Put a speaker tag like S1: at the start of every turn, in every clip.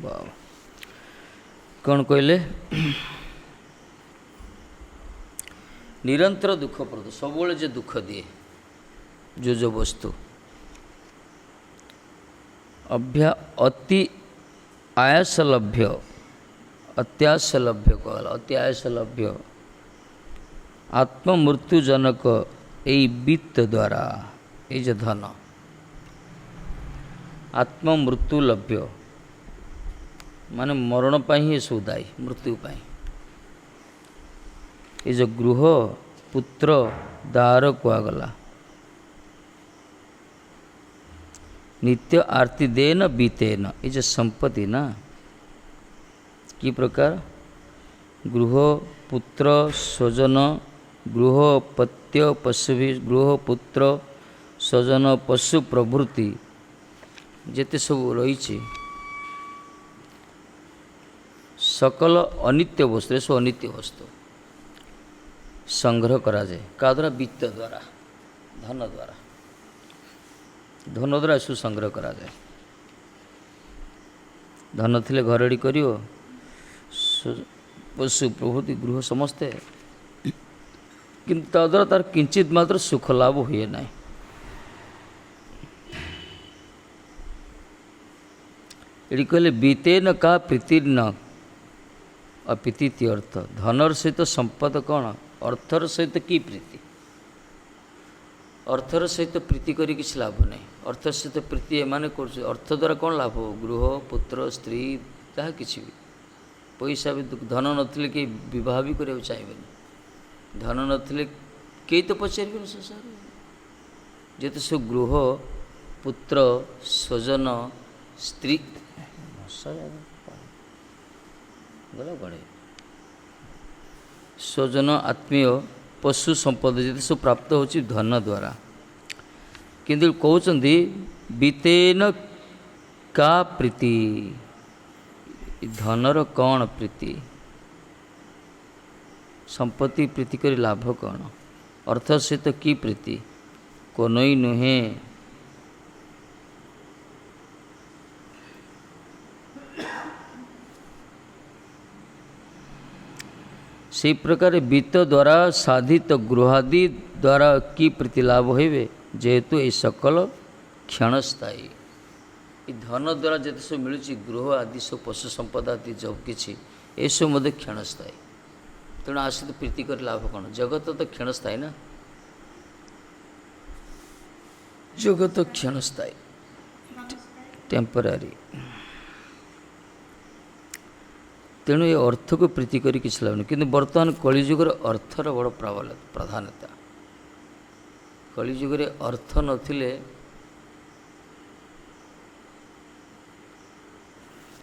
S1: ବାବା କ'ଣ କହିଲେ? ନିରନ୍ତର ଦୁଃଖପ୍ରଦ, ସବୁବେଳେ ଯେ ଦୁଃଖ ଦିଏ ଯୋଉ ବସ୍ତୁ। ଅତି ଆୟାସଲଭ୍ୟ, ଅତ୍ୟାସଲଭ୍ୟ କହିଲା, ଅତି ଆୟାସଲଭ୍ୟ ଆତ୍ମମୃତ୍ୟୁଜନକ ଏଇ ବିତ୍ତ ଦ୍ୱାରା, ଏଇ ଯେ ଧନ ଆତ୍ମମୃତ୍ୟୁ ଲଭ୍ୟ ମାନେ ମରଣ ପାଇଁ ହିଁ ଏସବୁ ଦାୟୀ, ମୃତ୍ୟୁ ପାଇଁ। ଏ ଯେଉଁ ଗୃହ ପୁତ୍ର ଦାର କୁହାଗଲା, ନିତ୍ୟ ଆର୍ତି ଦେନ ବିତେନ, ଏ ଯେ ସମ୍ପତ୍ତି ନା କି ପ୍ରକାର, ଗୃହ ପୁତ୍ର ସ୍ୱଜନ, ଗୃହ ପତ୍ୟ ପଶୁ, ଗୃହ ପୁତ୍ର ସ୍ୱଜନ ପଶୁ ପ୍ରଭୃତି ଯେତେ ସବୁ ରହିଛି ସକଲ ଅନିତ୍ୟ ବସ୍ତୁ, ଏସବୁ ଅନିତ୍ୟ ବସ୍ତୁ ସଂଗ୍ରହ କରାଯାଏ କାହା ଦ୍ୱାରା? ବିତ୍ତ ଦ୍ୱାରା, ଧନ ଦ୍ୱାରା, ଧନ ଦ୍ୱାରା ଏସବୁ ସଂଗ୍ରହ କରାଯାଏ। ଧନ ଥିଲେ ଘରଡ଼ି କରିବ, ପଶୁ ପ୍ରଭୃତି ଗୃହ ସମସ୍ତେ, କିନ୍ତୁ ତା ଦ୍ୱାରା ତାର କିଞ୍ଚିତ ମାତ୍ର ସୁଖ ଲାଭ ହୁଏ ନାହିଁ। ଏଠି କହିଲେ ବିତେନ କା ପ୍ରୀତିର୍ନ ଅପ୍ରୀତି ଅର୍ଥ। ଧନର ସହିତ ସମ୍ପଦ କ'ଣ? ଅର୍ଥର ସହିତ କି ପ୍ରୀତି? ଅର୍ଥର ସହିତ ପ୍ରୀତି କରି କିଛି ଲାଭ ନାହିଁ। ଅର୍ଥର ସହିତ ପ୍ରୀତି ଏମାନେ କରୁଛନ୍ତି, ଅର୍ଥ ଦ୍ୱାରା କ'ଣ ଲାଭ? ଗୃହ ପୁତ୍ର ସ୍ତ୍ରୀ, ତାହା କିଛି ବି, ପଇସା ବି, ଧନ ନଥିଲେ କେହି ବିବାହ ବି କରିବାକୁ ଚାହିଁବେନି। ଧନ ନଥିଲେ କେହି ତ ପଚାରିବେନି ସଂସାରରେ। ଯେତେ ସବୁ ଗୃହ ପୁତ୍ର ସ୍ୱଜନ ସ୍ତ୍ରୀ ସ୍ୱଜନ ଆତ୍ମୀୟ ପଶୁ ସମ୍ପଦ ଯେତେ ସବୁ ପ୍ରାପ୍ତ ହେଉଛି ଧନ ଦ୍ୱାରା। କିନ୍ତୁ କହୁଛନ୍ତି ବିତେନ କା ପ୍ରୀତି, ଧନର କ'ଣ ପ୍ରୀତି? ସମ୍ପତ୍ତି ପ୍ରୀତି କରି ଲାଭ କ'ଣ? ଅର୍ଥ ସହିତ କି ପ୍ରୀତି? କୋନଇ ନୁହେଁ। ସେହି ପ୍ରକାର ବିତ୍ତ ଦ୍ୱାରା ସାଧିତ ଗୃହାଦି ଦ୍ୱାରା କି ପ୍ରୀତି ଲାଭ ହୋଇବେ? ଯେହେତୁ ଏହି ସକଲ କ୍ଷଣସ୍ଥାୟୀ। ଏ ଧନ ଦ୍ୱାରା ଯେତେ ସବୁ ମିଳୁଛି, ଗୃହ ଆଦି ସବୁ ପଶୁ ସମ୍ପଦ ଆଦି ସବୁ କିଛି, ଏସବୁ ମଧ୍ୟ କ୍ଷଣସ୍ଥାୟୀ। ତେଣୁ ଆ ସହିତ ପ୍ରୀତି କରି ଲାଭ କ'ଣ? ଜଗତ ତ କ୍ଷଣସ୍ଥାୟୀ ନା, ଜଗତ କ୍ଷଣସ୍ଥାୟୀ, ଟେମ୍ପରାରୀ। ତେଣୁ ଏ ଅର୍ଥକୁ ପ୍ରୀତି କରି କିଛି ଲାଭ ନାହିଁ। କିନ୍ତୁ ବର୍ତ୍ତମାନ କଳିଯୁଗରେ ଅର୍ଥର ବଡ଼ ପ୍ରାଧାନ୍ୟତା। କଳିଯୁଗରେ ଅର୍ଥ ନଥିଲେ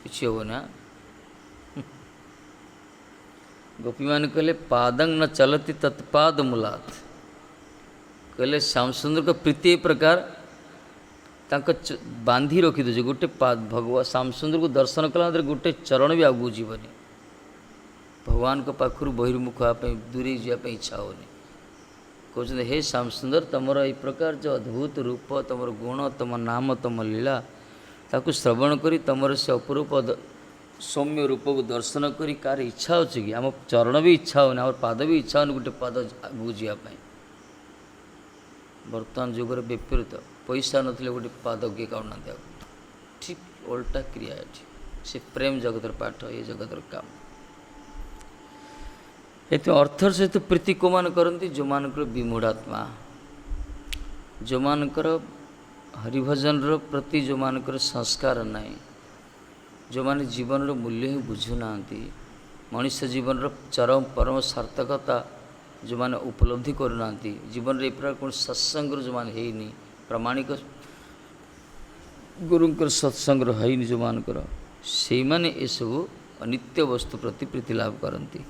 S1: କିଛି ହେବ ନା। ଗୋପୀମାନେ କହିଲେ ପାଦଂ ନ ଚଲତି ତତ୍ପାଦ ମୂଲାତ୍। କହିଲେ ଶ୍ୟାମସୁନ୍ଦରଙ୍କ ପ୍ରୀତି ଏ ପ୍ରକାର, ତାଙ୍କ ବାନ୍ଧି ରଖିଦେଉଛି ଗୋଟେ ଭଗବାନ ଶ୍ୟାମସୁନ୍ଦରକୁ ଦର୍ଶନ କଲା ମାତ୍ରେ ଗୋଟେ ଚରଣ ବି ଆଗକୁ ଯିବନି। ଭଗବାନଙ୍କ ପାଖରୁ ବହିର୍ମୁଖ ହେବା ପାଇଁ, ଦୂରେଇ ଯିବା ପାଇଁ ଇଚ୍ଛା ହେଉନି। କହୁଛନ୍ତି ହେ ଶ୍ୟାମସୁନ୍ଦର, ତୁମର ଏହି ପ୍ରକାର ଯେଉଁ ଅଦ୍ଭୁତ ରୂପ, ତୁମର ଗୁଣ, ତୁମ ନାମ, ତୁମ ଲୀଳା, ତାକୁ ଶ୍ରବଣ କରି ତୁମର ସେ ଅପରୂପ ସୌମ୍ୟ ରୂପକୁ ଦର୍ଶନ କରି କାହାର ଇଚ୍ଛା ହେଉଛି କି? ଆମ ଚରଣ ବି ଇଚ୍ଛା ହେଉନି, ଆମର ପାଦ ବି ଇଚ୍ଛା ହେଉନି ଗୋଟେ ପାଦ ଆଗକୁ ଯିବା ପାଇଁ। ବର୍ତ୍ତମାନ ଯୁଗରେ ବିପରୀତ, ପଇସା ନଥିଲେ ଗୋଟେ ପାଦ କିଏ କାଢ଼ୁନାହାନ୍ତି ଆଗକୁ। ଠିକ୍ ଓଲଟା କ୍ରିୟା ଏଠି। ସେ ପ୍ରେମ ଜଗତର ପାଠ, ଏ ଜଗତର କାମ। ଏଥିପାଇଁ ଅର୍ଥର ସହିତ ପ୍ରୀତି କେଉଁମାନେ କରନ୍ତି? ଯେଉଁମାନଙ୍କର ବିମୂଢ଼ାତ୍ମା, ଯେଉଁମାନଙ୍କର ହରିଭଜନର ପ୍ରତି ଯେଉଁମାନଙ୍କର ସଂସ୍କାର ନାହିଁ, ଯେଉଁମାନେ ଜୀବନର ମୂଲ୍ୟ ହିଁ ବୁଝୁନାହାନ୍ତି, ମଣିଷ ଜୀବନର ଚରମ ପରମ ସାର୍ଥକତା ଯେଉଁମାନେ ଉପଲବ୍ଧି କରୁନାହାନ୍ତି, ଜୀବନରେ ଏ ପ୍ରକାର କୌଣସି ସତ୍ସଙ୍ଗର ଯେଉଁମାନେ ହେଇନି, ପ୍ରାମାଣିକ ଗୁରୁଙ୍କର ସତ୍ସଙ୍ଗର ହେଇନି ଯେଉଁମାନଙ୍କର, ସେଇମାନେ ଏସବୁ ଅନିତ୍ୟ ବସ୍ତୁ ପ୍ରତି ପ୍ରୀତି ଲାଭ କରନ୍ତି।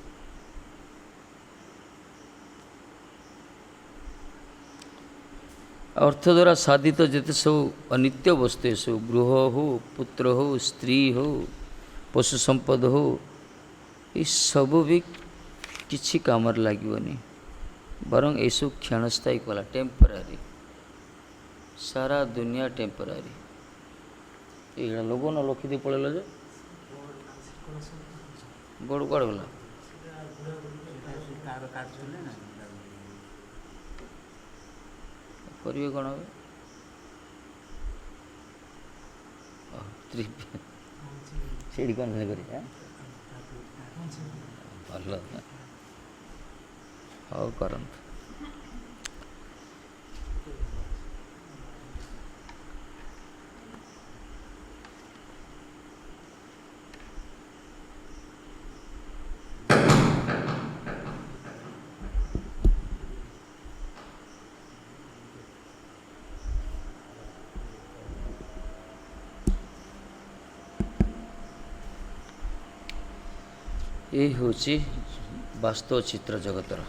S1: ଅର୍ଥ ଦ୍ୱାରା ସାଧିତ ଯେତେ ସବୁ ଅନିତ୍ୟ ବସ୍ତୁ, ଏସବୁ ଗୃହ ହେଉ, ପୁତ୍ର ହେଉ, ସ୍ତ୍ରୀ ହେଉ, ପଶୁ ସମ୍ପଦ ହେଉ, ଏସବୁ ବି କିଛି କାମରେ ଲାଗିବନି। ବରଂ ଏସବୁ କ୍ଷଣସ୍ଥାୟୀ କଲା, ଟେମ୍ପରାରୀ। ସାରା ଦୁନିଆ ଟେମ୍ପରାରୀ। ଏଇଟା ଲୋକ ନ ଲଖିଦେଇ ପଳେଇଲ ଯେ गोड़ कुआड़ गला करिए कौन हे से कौन से करिए भल हाँ करंतु ये हूँ वास्तव चित्र जगतर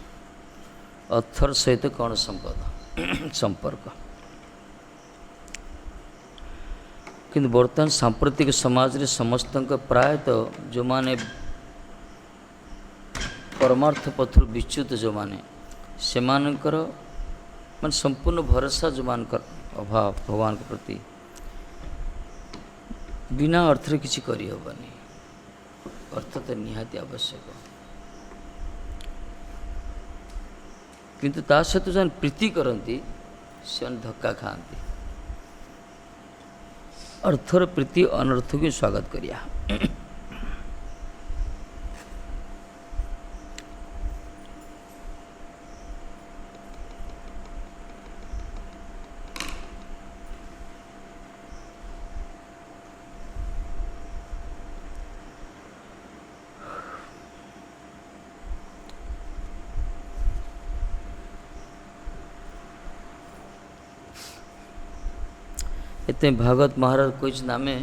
S1: अर्थर सहित कौन संपर्क किंतु बर्तमान सांप्रतिक समाज रे समस्त प्रायतः जो माने परमार्थ पथर विच्युत जो माने से मानकर मान संपूर्ण भरोसा जो मानकर अभाव भगवान के प्रति बिना अर्थ किसी करी हेबनी अर्थ तो निहाती आवश्यक किंतु ता सहित जो प्रीति करती से धक्का खाती अर्थर प्रीति अनर्थ को स्वागत करिया इतने भागवत महाराज कुछ नामे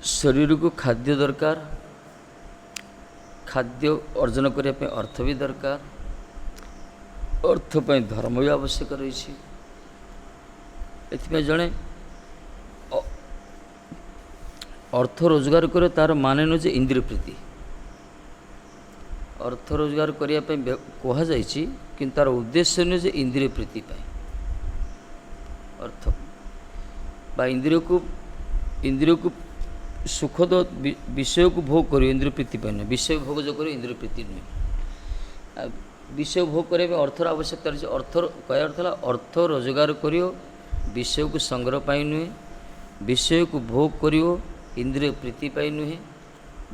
S1: शरीर को खाद्य दरकार खाद्य अर्जन करने पे अर्थ भी दरकार अर्थ पे धर्म भी आवश्यक रही जड़े अर्थ रोजगार करे तार माने नु जे इंद्रिय प्रीति अर्थ रोजगार करने कह कि तार उद्देश्य नुहे इंद्रिय प्रीति अर्थ बा इंद्रिय को सुख दो विषय को भोग करो इंद्रिय प्रीति नुहे विषय भोग जो करो इंद्रिय प्रीति नुहे विषय भोग करने अर्थर आवश्यकता रही अर्थ कह अर्थ अर्थ रोजगार करियो विषय को संग्रह पाई नुहे विषय को भोग करियो इंद्रिय प्रीति पाई नुहे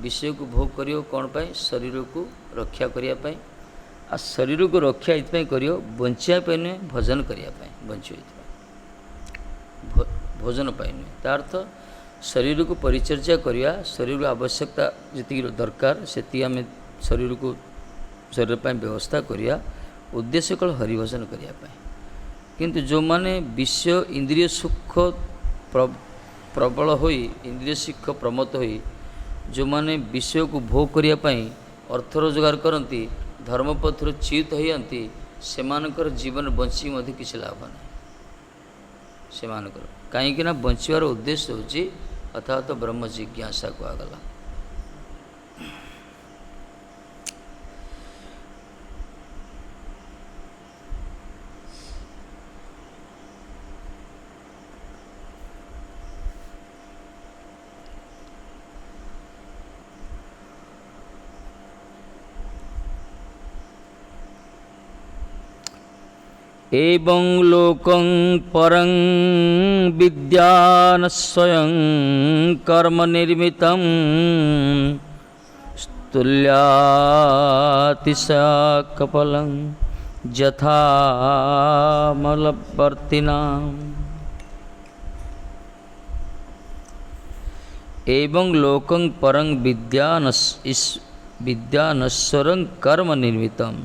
S1: विषय को भोग करियो कौन पाई शरीर को रक्षा करने आ शरीर को रक्षा ये करियो बंचाई नुहे भजन करने बंच भोजन पाई नुहे तार्थ शरीर को परिचर्या करिया शरीर को आवश्यकता जी दरकार से आम शरीर को शरीर पर व्यवस्था करिया उद्देश्य कल हरिभजन करने किंतु जो माने विषय इंद्रिय सुख प्रबल होई इंद्रिय सुख प्रमत्त होई जो माने विषय को भोग करने अर्थ रोजगार करती धर्मपथर च्युत होती से जीवन बंची मध्य किसी लाभ ना से कहीं बंचार उद्देश्य होची अर्थात तो ब्रह्म जिज्ञासा को आगला एवं लोकं परं विद्यान स्वयं कर्म निर्मितं स्तुल्यातिशाकपलं यथा मलवर्तिनाम् एवं लोकं परं विद्यानश्वरं कर्म निर्मितं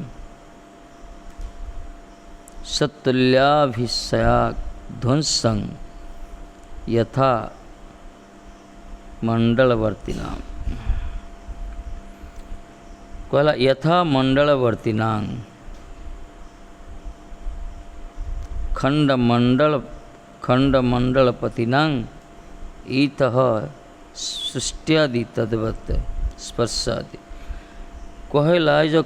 S1: सत्तुल्याभिषया ध्वंसं यथा मंडलवर्तिना कहला यथा मंडलवर्तिना खंडमंडलपतिना इतः सृष्ट्यादि तद्वत् स्पर्शादि कहला जो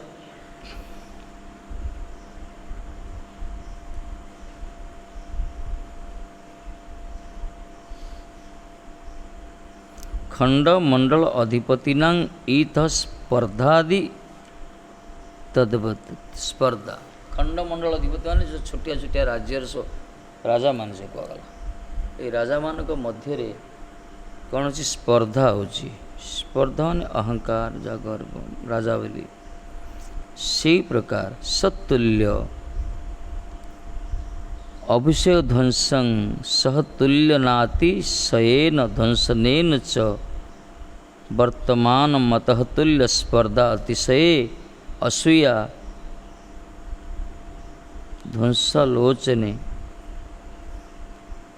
S1: खंडमंडल अधिपतिनां ईथ स्पर्धादि तद्वत् स्पर्धा। खंडमंडल अधिपति मान जो छोटिया छोटिया राज्यर सो राजा मान जो कहगला ये राजा मान मध्य कौन अच्छी स्पर्धा होची। स्पर्धा मान अहंकार जा गर्व राजा बोली से प्रकार सतुल्य अभिषेक ध्वंसं सह तुल्य नाति सयेन ध्वंसनेन च वर्तमान मतः तुल्य स्पर्धा अतिशये असूया ध्वंसालोचने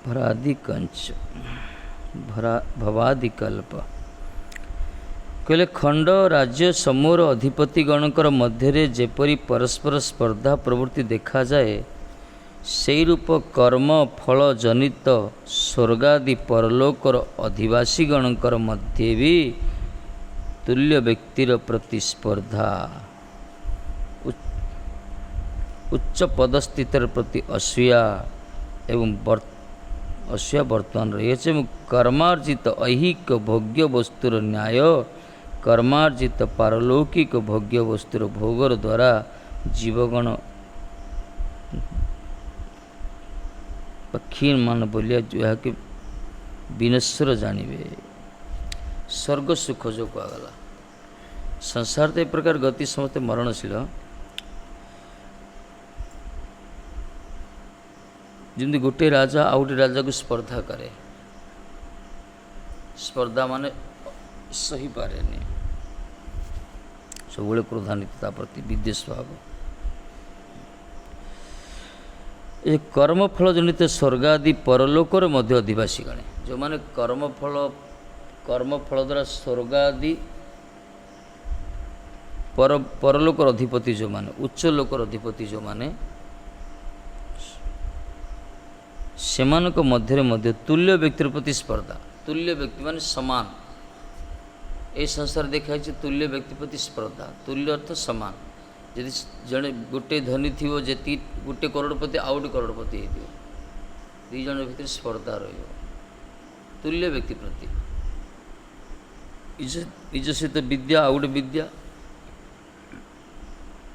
S1: भरादिकंच भवादिकल्प कहले खंड राज्य समूहर अधिपति गणकर मध्य जेपरी परस्पर स्पर्धा प्रवृत्ति देखा जाए से रूप कर्म फल जनित स्वर्गादि परलोकर अधिवासी गणकर मध्य भी तुल्य व्यक्तिर प्रतिस्पर्धा उच्च पदस्थितर प्रति असूया एवं असूया वर्तमान रही है। कर्मार्जित ऐहिक भोग्य वस्तुर न्याय कर्मार्जित पारलौकिक भोग्य वस्तुर भोगर द्वारा जीवगण पक्षी मान बोलिया जो है कि विनश्वर जानिबे स्वर्ग सुख जो कहगला संसार तो एक प्रकार गति समस्ते मरणशील जमी गोटे राजा आउ गोटे राजा को स्पर्धा करे स्पर्धा माने सही पारे सब क्रोधान्वितता प्रति विद्वेष भाव ये कर्मफल जनित स्वर्गादि परलोकर मध्य अधिवासी गणे जो माने कर्मफल द्वारा स्वर्गादि परलोकर अधिपति जो माने उच्च लोकर अधिपति जो माने सेमानक मध्य तुल्य व्यक्तिर प्रति स्पर्धा तुल्य व्यक्ति माने समान ए संसार देखा तुल्य व्यक्ति प्रति स्पर्धा तुल्य अर्थ समान यदि जड़े गोटे धनी थी जी गोटे करोड़पति आउ गोटे करोड़पति हो दी जन भर स्पर्धा रुल्य व्यक्ति प्रति निज सहित विद्या आउ गोटे विद्या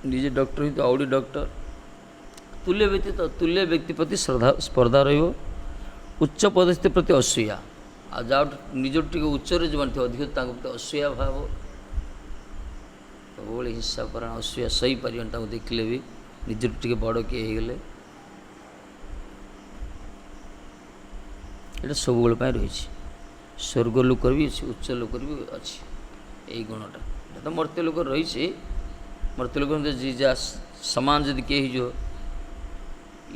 S1: निजे डॉक्टर ही तो आउ गोटे डॉक्टर तुल्य व्यक्ति प्रति स्पर्धा उच्च पदस्थ प्रति असूया आ जा निज टे उच्च जो मानते अधिक प्रति असूया भाव सबुले हिंसा पर असूया सही पार देखले भी निज टे बड़ किए गले ये सब रही स्वर्ग लोकर भी अच्छी उच्च लोकर भी अच्छी यही गुणटा तो मर्त्य लोक रही मर्त्य लोक जी जा सामान जदि किए जो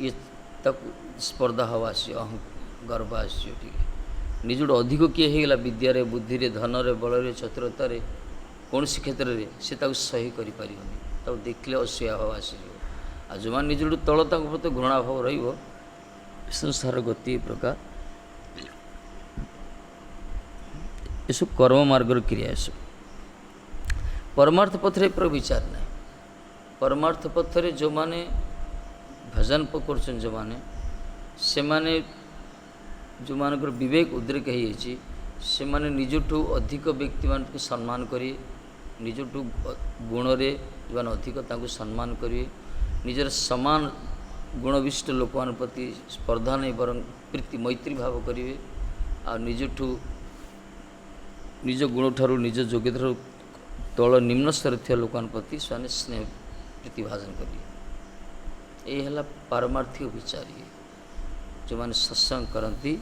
S1: ये तक स्पर्धा हवा आसी गर्व आसी निज अधिक किए होगा विद्यारे बुद्धि धन बल चतुरतार कौन सी क्षेत्र में से सही कर देखले असूया भाव आस जो मैंने निज तल प्रति घृणा भाव रंसार गति प्रकार ये कर्म मार्ग क्रिया सब परमार्थ पथरे पर विचार ना परमार्थ पथरे जो माने भजन कर जो माने से माने जो मानकर विवेक उद्रेक से माने निजठू अधिक व्यक्ति मान को सम्मान करिए निजठू गुण रे जो अधिक सम्मान करिए निजर समान गुणविष्ट लोक मान प्रति स्पर्धा नहीं बर प्रीति मैत्री भाव करिए आ निजठू निज गुण ठारू निज योग्यता तल निम्न स्तर थे लोक प्रति से स्नेह प्रीति भाजन करिए ये है पारमार्थिक विचार जो मैंने सत्संग करती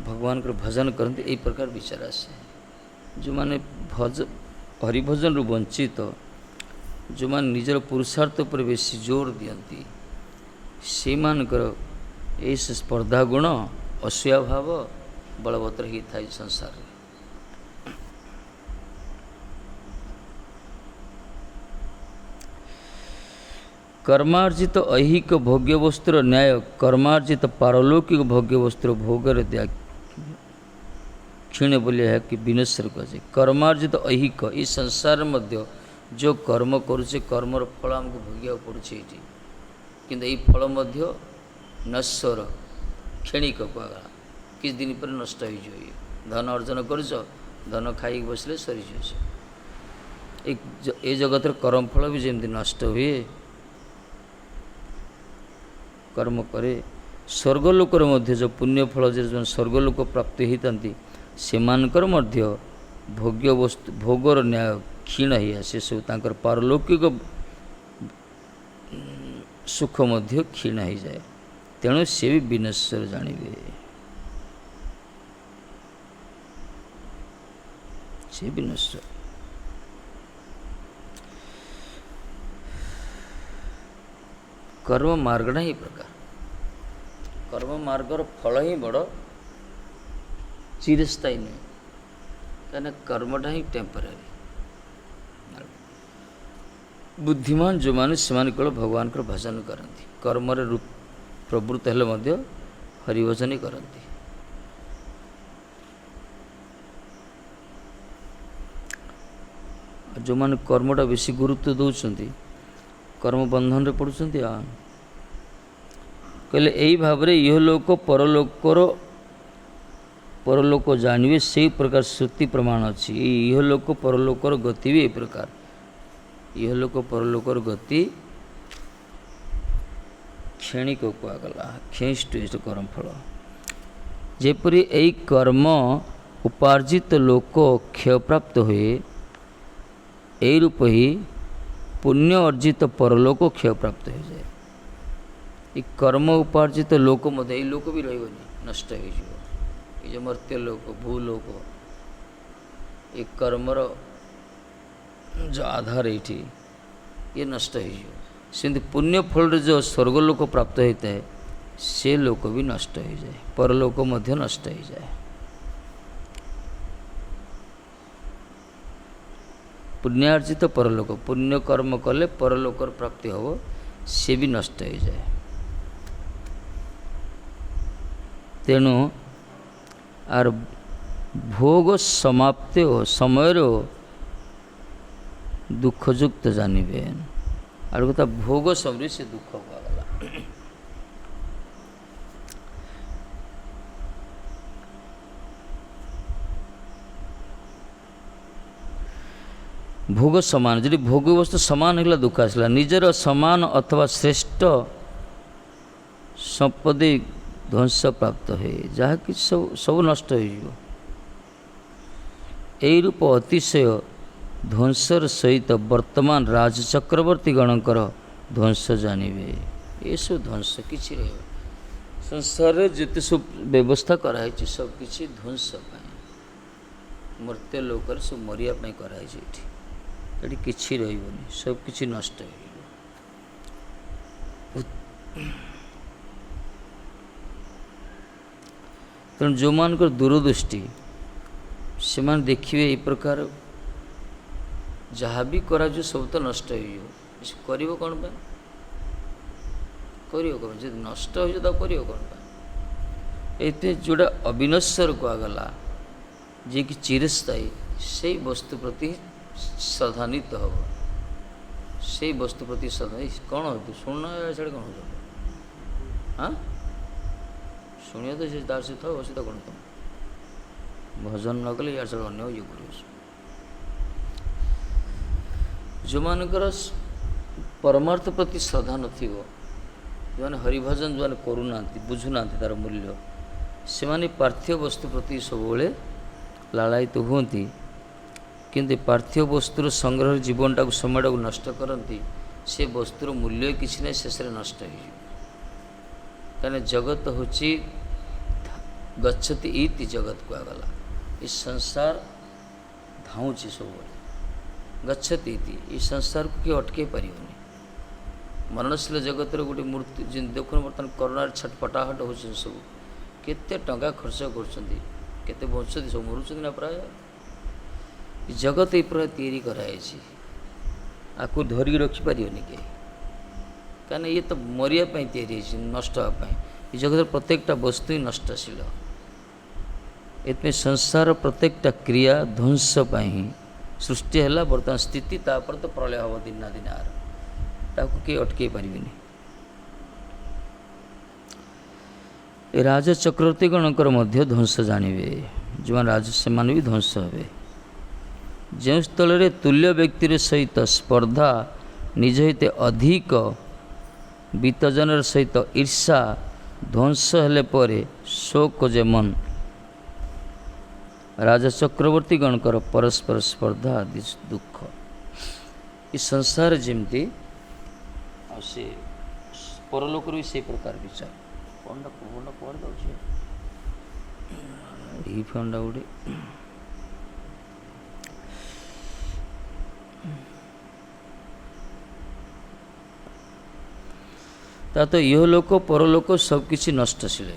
S1: भगवान को भजन करते यही प्रकार विचार आसे जो मैंने हरिभजन रु वंचित जो मैंने निजर पुरुषार्थ पर बेसी जोर दियंती से मानकर ये स्पर्धा गुण असूया भाव बलवत्तर ही था संसार में। कर्मार्जित ऐहिक भोग्य वस्तुर न्याय कर्मार्जित पारलौकिक भोग्य वस्तुर भोगर दिया क्षीण बोलिए है कि विनश्वर कहे कर्मार्जित ऐहिक इस संसार मध्य जो कर्म करुचे कर्मर फल आमको भोगिया पड़ुचे कि फल मध्य नश्वर क्षणिक कहगला किस दिन पर नष्ट हो धन अर्जन कर धन खाई बसले सरी ए जगत कर्मफल भी जमी नष्ट हुए कर्म करे स्वर्गलोकर मध्य जो पुण्यफल जो स्वर्गलोक प्राप्ति होती से भोग्य वस्तु भोगर न्याय क्षीण ही आसे सब तांकर पारलौकिक सुख मध्य क्षीण हो जाए तेणु से भी विनश्वर जानिबे से विनश्वर कर्म मार्गटा ही प्रकार कर्म मार्गर फल ही बड़ चिरस्थायी नुहे कहीं कर्मटा ही टेम्परारी बुद्धिमान जो माने से केवल भगवान को भजन करती कर्म प्रवृत्त हेले मध्य हरिभजन ही करती जो माने कर्मटा बेसी गुरुत्व दौरान कर्म बंधन रे पड़ुछंती कहले यही भाव में यह लोक परलोक जानवे से प्रकार श्रुति प्रमाण अच्छी यह लोक परलोकर गति भी यही प्रकार यह लोक परलोकर गति क्षणिक कहगला क्षणिष्ठ कर्मफल जेपरी यही कर्म उपार्जित लोक क्षय प्राप्त हुए यही रूप ही पुण्य अर्जित परलोक क्षय प्राप्त हो जाए ये कर्म उपार्जित लोक मध्य ये लोक भी रही नष्ट हो मर्त्य लोक भूलोक ये कर्मर जो आधार ये नष्ट हो पुण्य फल जो स्वर्गलोक प्राप्त होता है से लोक भी नष्ट हो जाए परलोक मध्य नष्ट हो जाए पुण्यार्जित परलोक पुण्य कर्म कले परलोकर प्राप्ति हो से भी नष्ट हो जाए तेणु आर भोग समाप्ति हो समय दुखयुक्त जानिबे आर कथा भोग समय से दुख होगला भोग समान जदि भोग वस्तु समान है दुख आसला निजर समान अथवा श्रेष्ठ संपत्ति ध्वंस प्राप्त है जहाँ कि सब नष्ट हो रूप अतिशय ध्वंसर सहित वर्तमान राज चक्रवर्ती गणकर ध्वंस जानवे ये सब ध्वंस किसी रह संसार जिते सब व्यवस्था कराई सब किसी ध्वंस मर्त्य लोकर सब मरिया कराई ये किसी रही सब किसी नष्ट हो तेणु जो मान दूरदृष्टि से देखिए ये प्रकार जहाँ भी करा जो सब तो नष्ट हो कौन कर नष्ट हो तो कर कौन ये जोड़ा अविनश्वर कहगला जे कि चिरस्थायी से वस्तु प्रति श्रद्धान्वित हम से वस्तु प्रति श्रद्धा कौन हो तू शुणना से कौन हो हाँ शुणिए तो तार से था वैसे तो कौन तुम भजन न कले यार सब अन्य ये कर जो मानकर परमार्थ प्रति श्रद्धा नथिबो जो माने हरिभजन जो माने करूना बुझुना तार मूल्य से माने पार्थिव वस्तु प्रति सब लालायित होती किंतु पार्थिव वस्तुर संग्रह जीवनटा समय नष्ट करती से वस्तुर मूल्य किसी ना शेष नष्ट हो कहीं जगत हूँ गच्छति इति जगत कहगला इस संसार धाऊँच सब गच्छति इति ये संसार को किए अटके पारिबनी मरणशील जगत गोटे मूर्ति जिन देखो बर्तमान करोना छटपटाहट हो सब केते टंका खर्च करते बचुँच सब मरुँच ना प्राय जगत ये प्रकार तैयारी कराई आपको धरिकी रखिपारनी कहीं कहीं ये तो मरियापी तैयारी नष्ट हाँपाई ये जगत प्रत्येकटा वस्तु ही नष्टशील एत संसार प्रत्येकटा क्रिया ध्वंस ही सृष्टि है बर्तमान स्थिति तापर तो प्रलय हम दिन दिन आर ताकू किए अटकई पारे ଏ ରାଜା ଚକ୍ରବର୍ତ୍ତୀଗଣଙ୍କର ମଧ୍ୟ ଧ୍ୱଂସ ଜାଣିବେ, ଯେଉଁମାନେ ରାଜ ସେମାନେ ବି ଧ୍ୱଂସ ହେବେ। ଯେଉଁ ସ୍ଥଳରେ ତୁଲ୍ୟ ବ୍ୟକ୍ତିର ସହିତ ସ୍ପର୍ଦ୍ଧା, ନିଜ ହିତେ ଅଧିକ ବିତ୍ତଜନର ସହିତ ଈର୍ଷା, ଧ୍ୱଂସ ହେଲେ ପରେ ଶୋକ ଯେମନ ରାଜା ଚକ୍ରବର୍ତ୍ତୀଗଣଙ୍କର ପରସ୍ପର ସ୍ପର୍ଦ୍ଧା ଆଦି ଦୁଃଖ। ଏ ସଂସାର ଯେମିତି ଆଉ ସେ ପରଲୋକରୁ ବି ସେଇ ପ୍ରକାର ବିଚାର। କ'ଣଟା କୁଆଡ଼େ ଯାଉଛି ଏଇ ଫୋନ୍ଟା ଗୋଟେ ତା ତ ଇହଲୋକ ପରଲୋକ ସବୁକିଛି ନଷ୍ଟଶୀଳ।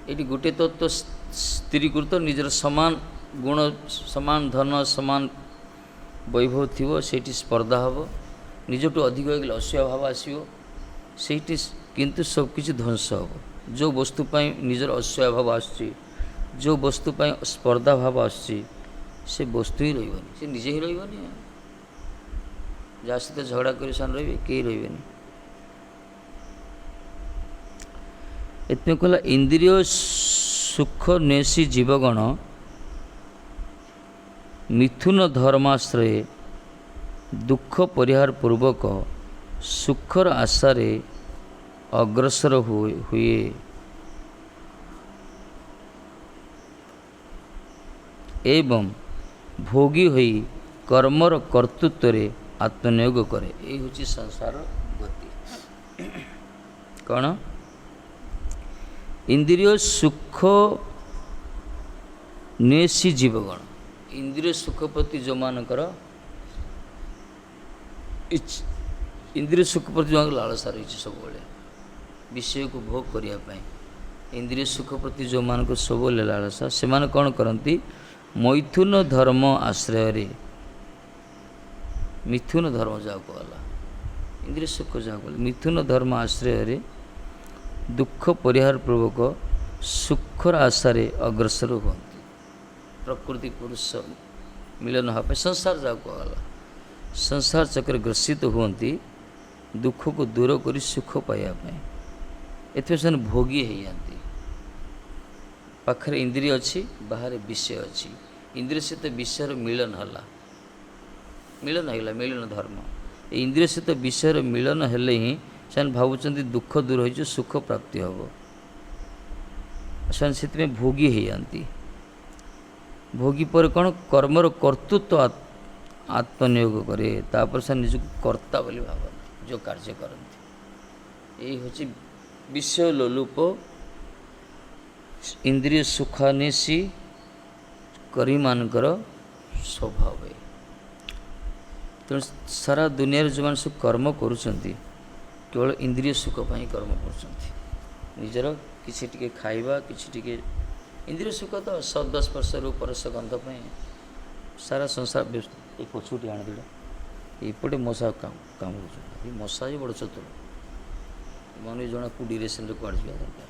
S1: ଏଠି ଗୋଟେ ତତ୍ତ୍ୱ ସ୍ଥିରୀକୃତ, ନିଜର ସମାନ ଗୁଣ, ସମାନ ଧନ, ସମାନ ବୈଭବ ଥିବ, ସେଇଠି ସ୍ପର୍ଦ୍ଧା ହେବ, ନିଜଠୁ ଅଧିକ ହେଇଗଲେ ଅସୂୟା ଭାବ ଆସିବ ସେଇଠି, କିନ୍ତୁ ସବୁକିଛି ଧ୍ୱଂସ ହେବ। ଯେଉଁ ବସ୍ତୁ ପାଇଁ ନିଜର ଅସୂୟା ଭାବ ଆସୁଛି, ଯେଉଁ ବସ୍ତୁ ପାଇଁ ସ୍ପର୍ଦ୍ଧା ଭାବ ଆସୁଛି, ସେ ବସ୍ତୁ ହିଁ ରହିବନି, ସେ ନିଜେ ହିଁ ରହିବନି। ଯାହା ସହିତ ଝଗଡ଼ା କରି ସେମାନେ ରହିବେ, କେହି ରହିବେନି। ଏଥିପାଇଁ କହିଲା ଇନ୍ଦ୍ରିୟ ସୁଖ ନେଶୀ ଜୀବଗଣ ମିଥୁନ ଧର୍ମାଶ୍ରୟେ ଦୁଃଖ ପରିହାର ପୂର୍ବକ ସୁଖର ଆଶାରେ ଅଗ୍ରସର ହୁଏ। ଏବଂ ଭୋଗୀ ହୋଇ କର୍ମର କର୍ତ୍ତୃତ୍ୱରେ ଆତ୍ମନିୟୋଗ କରେ। ଏଇ ହେଉଛି ସଂସାର ଗତି। କ'ଣ? ଇନ୍ଦ୍ରିୟ ସୁଖ ନେଶୀ ଜୀବଗଣ, ଇନ୍ଦ୍ରିୟ ସୁଖ ପ୍ରତି ଯେଉଁମାନଙ୍କର ଇନ୍ଦ୍ରିୟ ସୁଖ ପ୍ରତି ଯେଉଁମାନଙ୍କର ଲାଳସା ରହିଛି, ସବୁବେଳେ ବିଷୟକୁ ଭୋଗ କରିବା ପାଇଁ ଇନ୍ଦ୍ରିୟ ସୁଖ ପ୍ରତି ଯେଉଁମାନଙ୍କ ସବୁବେଳେ ଲାଳସା, ସେମାନେ କ'ଣ କରନ୍ତି? ମୈଥୁନ ଧର୍ମ ଆଶ୍ରୟରେ, ମିଥୁନ ଧର୍ମ ଯାହାକୁ ଗଲା, ଇନ୍ଦ୍ରିୟ ସୁଖ ଯାହାକୁ ଗଲା, ମିଥୁନ ଧର୍ମ ଆଶ୍ରୟରେ ଦୁଃଖ ପରିହାର ପୂର୍ବକ ସୁଖର ଆଶାରେ ଅଗ୍ରସର ହୁଅନ୍ତି। ପ୍ରକୃତି ପୁରୁଷ ମିଳନ ହେବା ପାଇଁ ସଂସାର ଯାହାକୁ ଗଲା, ସଂସାର ଚକ୍ରରେ ଗ୍ରସିତ ହୁଅନ୍ତି, ଦୁଃଖକୁ ଦୂର କରି ସୁଖ ପାଇବା ପାଇଁ। ଏଥିପାଇଁ ସେମାନେ ଭୋଗୀ ହେଇଯାନ୍ତି। ପାଖରେ ଇନ୍ଦ୍ରିୟ ଅଛି, ବାହାରେ ବିଷୟ ଅଛି, ଇନ୍ଦ୍ରିୟ ସହିତ ବିଷୟର ମିଳନ ହେଲା, ମିଳନ ହେଇଗଲା, ମିଳନ ଧର୍ମ। ଏ ଇନ୍ଦ୍ରିୟ ସହିତ ବିଷୟର ମିଳନ ହେଲେ ହିଁ ସେମାନେ ଭାବୁଛନ୍ତି ଦୁଃଖ ଦୂର ହୋଇଯିବ, ସୁଖ ପ୍ରାପ୍ତି ହେବ। ସେମାନେ ସେଥିପାଇଁ ଭୋଗୀ ହେଇଯାନ୍ତି। ଭୋଗୀ ପରେ କ'ଣ? କର୍ମର କର୍ତ୍ତୃତ୍ୱ ଆତ୍ମନିୟୋଗ କରେ। ତାପରେ ସେମାନେ ନିଜକୁ କର୍ତ୍ତା ବୋଲି ଭାବନ୍ତି, ଯେଉଁ କାର୍ଯ୍ୟ କରନ୍ତି। ଏଇ ହେଉଛି ବିଷୟ ଲୋଲୁପ ଇନ୍ଦ୍ରିୟ ସୁଖାନେଶୀ କର୍ମୀମାନଙ୍କର ସ୍ୱଭାବ। ତେଣୁ ସାରା ଦୁନିଆରେ ଯେଉଁମାନେ ସବୁ କର୍ମ କରୁଛନ୍ତି, କେବଳ ଇନ୍ଦ୍ରିୟ ସୁଖ ପାଇଁ କର୍ମ କରୁଛନ୍ତି। ନିଜର କିଛି ଟିକେ ଖାଇବା, କିଛି ଟିକେ ଇନ୍ଦ୍ରିୟ ସୁଖ ତ 10 ବର୍ଷ ରୂପରସ ଗନ୍ଧ ପାଇଁ ସାରା ସଂସାର ବ୍ୟସ୍ତ। ଏଇ ପଛୁଟି ଆଣିଦେଲା, ଏପଟେ ମଶା କାମୁଡ଼ୁଛନ୍ତି। ଏ ମଶା ବି ବଡ଼ ଚତୁର, ମାନେ ଜଣେ କେଉଁ ଡିରେକ୍ସନ୍ରେ କୁଆଡ଼େ ଯିବା ଦରକାର,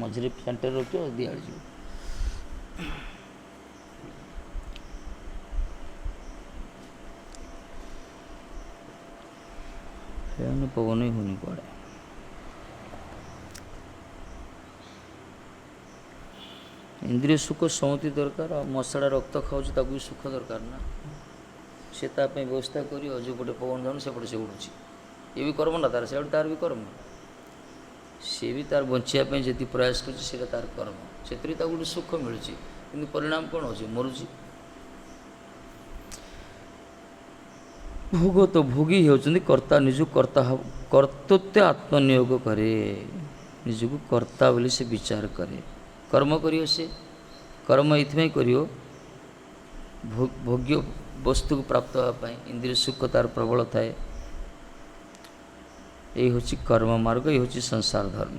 S1: ମଝିରେ ଫ୍ୟାନ୍ଟାରେ ରଖିବ, ଦିଆଡ଼େ ଯିବ। ଫ୍ୟାନ୍ ପବନ ହିଁ ହେଉନି କୁଆଡ଼େ। ଇନ୍ଦ୍ରିୟ ସୁଖ ସମତି ଦରକାର। ଆଉ ମଶାଟା ରକ୍ତ ଖାଉଛି, ତାକୁ ବି ସୁଖ ଦରକାର ନା। ସେ ତା ପାଇଁ ବ୍ୟବସ୍ଥା କରି ଯେଉଁପଟେ ପବନ ଯାଉନି ସେପଟେ ସେ ଉଡ଼ୁଛି, ଏ ବି କର୍ମ ନା ତାର, ସେଆଡ଼େ ତାର ବି କର୍ମ। ସିଏ ବି ତାର ବଞ୍ଚିବା ପାଇଁ ଯେତିକି ପ୍ରୟାସ କରୁଛି, ସେଇଟା ତାର କର୍ମ, ସେଥିରେ ତାକୁ ଗୋଟେ ସୁଖ ମିଳୁଛି। କିନ୍ତୁ ପରିଣାମ କ'ଣ ହେଉଛି? ମରୁଛି। ଭୋଗ ତ ଭୋଗୀ ହେଉଛନ୍ତି, କର୍ତ୍ତା ନିଜକୁ କର୍ତ୍ତୃତ୍ୱ ଆତ୍ମନିୟୋଗ କରେ, ନିଜକୁ କର୍ତ୍ତା ବୋଲି ସେ ବିଚାର କରେ। କର୍ମ କରିବ, ସେ କର୍ମ ଏଇଥିପାଇଁ କରିବ ଭୋଗ୍ୟ ବସ୍ତୁକୁ ପ୍ରାପ୍ତ ହେବା ପାଇଁ। ଇନ୍ଦ୍ରିୟ ସୁଖ ତାର ପ୍ରବଳ ଥାଏ। ଏଇ ହେଉଛି କର୍ମ ମାର୍ଗ, ଏଇ ହେଉଛି ସଂସାର ଧର୍ମ।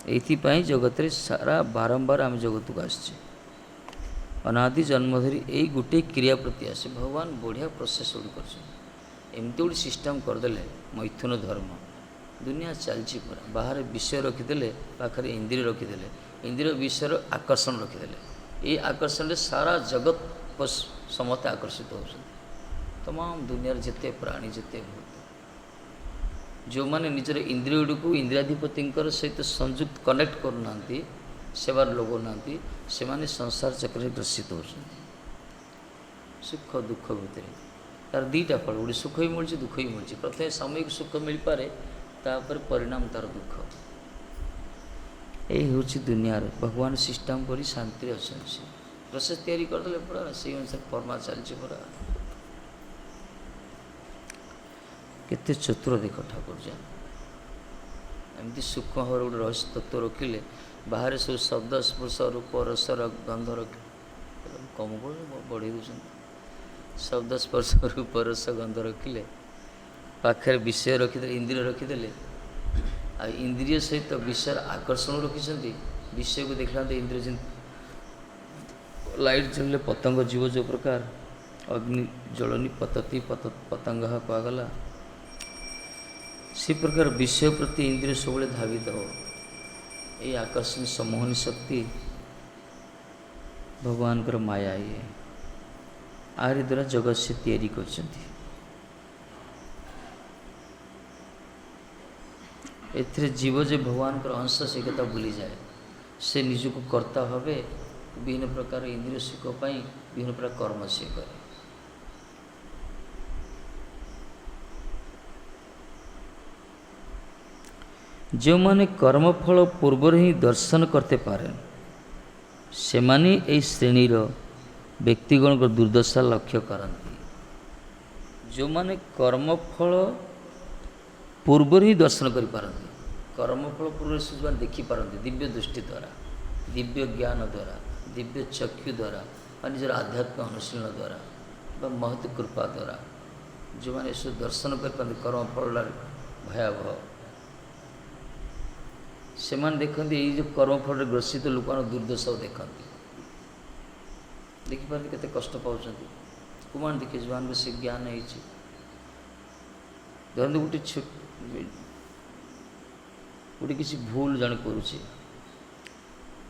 S1: ଏଇଥିପାଇଁ ଜଗତରେ ସାରା ବାରମ୍ବାର ଆମେ ଜଗତକୁ ଆସିଛେ। ଅନାଦି ଜନ୍ମ ଧରି ଏଇ ଗୋଟିଏ କ୍ରିୟା ପ୍ରତି ଆସେ। ଭଗବାନ ବଢ଼ିଆ ପ୍ରୋସେସ୍ ଗୋଟେ କରିଛନ୍ତି। ଏମିତି ଗୋଟେ ସିଷ୍ଟମ୍ କରିଦେଲେ, ମୈଥୁନ ଧର୍ମ, ଦୁନିଆ ଚାଲିଛି ପୁରା। ବାହାରେ ବିଷୟ ରଖିଦେଲେ, ପାଖରେ ଇନ୍ଦ୍ରିୟ ରଖିଦେଲେ, ଇନ୍ଦ୍ରିୟ ବିଷୟର ଆକର୍ଷଣ ରଖିଦେଲେ। ଏଇ ଆକର୍ଷଣରେ ସାରା ଜଗତ ସମସ୍ତେ ଆକର୍ଷିତ ହେଉଛନ୍ତି। ତମାମ ଦୁନିଆର ଯେତେ ପ୍ରାଣୀ, ଯେତେ ଭୂତ, जो माने निजर इंद्रिय को इंद्रियाधिपति सहित संयुक्त कनेक्ट करना सेवार लोग ना से माने संसार चक्र ग्रसित होती सुख दुख भितर तार दीटा फल गोटे सुख भी मिलूँ दुख भी मिलूँ प्रथम सामयिक सुख मिल पारे तापर परिणाम तार दुख यही हूँ दुनियार भगवान सिस्टम कर शांति अच्छा प्रोसेस तैयारी करदे पूरा से अनुसार परमा चलती पूरा केते चतुर देख ठाकुर जान एमती सूक्ष्म भाव गोटे रहस्य तत्व रखिले बाहर सब शब्द स्पर्श रूप रस गंध कम बढ़े दूसरे शब्द स्पर्श रूप रस गंध रखिले पाखे विषय रखिदे इंद्रिय रखिदे आ इंद्रिय सहित विषय आकर्षण रखिंट विषय को देखला इंद्रिय जिन लाइट जलले पतंग जीव जो प्रकार अग्नि जलनी पतती पतंग कहगला से प्रकार विषय प्रति इंद्रिय सब धावित हो ये आकर्षण सम्मोहनी शक्ति भगवान कर माया ये आरि द्वारा जगत से तैयारी करछंती एथिरे जीव जे भगवान कर अंश से कथा भूली जाए से निज को कर्ता भावे विभिन्न प्रकार इंद्रिय सुख पाई विभिन्न प्रकार कर्म से करे जो माने कर्मफल पूर्वर ही दर्शन करते पारे से माने ए श्रेणीर व्यक्तिगण को दुर्दशा लक्ष्य करती जो माने कर्मफल पूर्वर ही दर्शन कर पारती कर्मफल पूर्व से देखी पारती दिव्य दृष्टि द्वारा दिव्य ज्ञान द्वारा दिव्य चक्षु द्वारा निजर आध्यात्मिक अनुशीलन द्वारा महत कृपा द्वारा जो मैंने इस दर्शन कर पाते कर्मफल भयावह से देखते ये जो कर्मफल ग्रसित लोक दुर्दशा देखते देखिपारे केते कष्ट पाँच कुमान देखिए जो से ज्ञान है धरते गोटे किसी भूल जन करुचे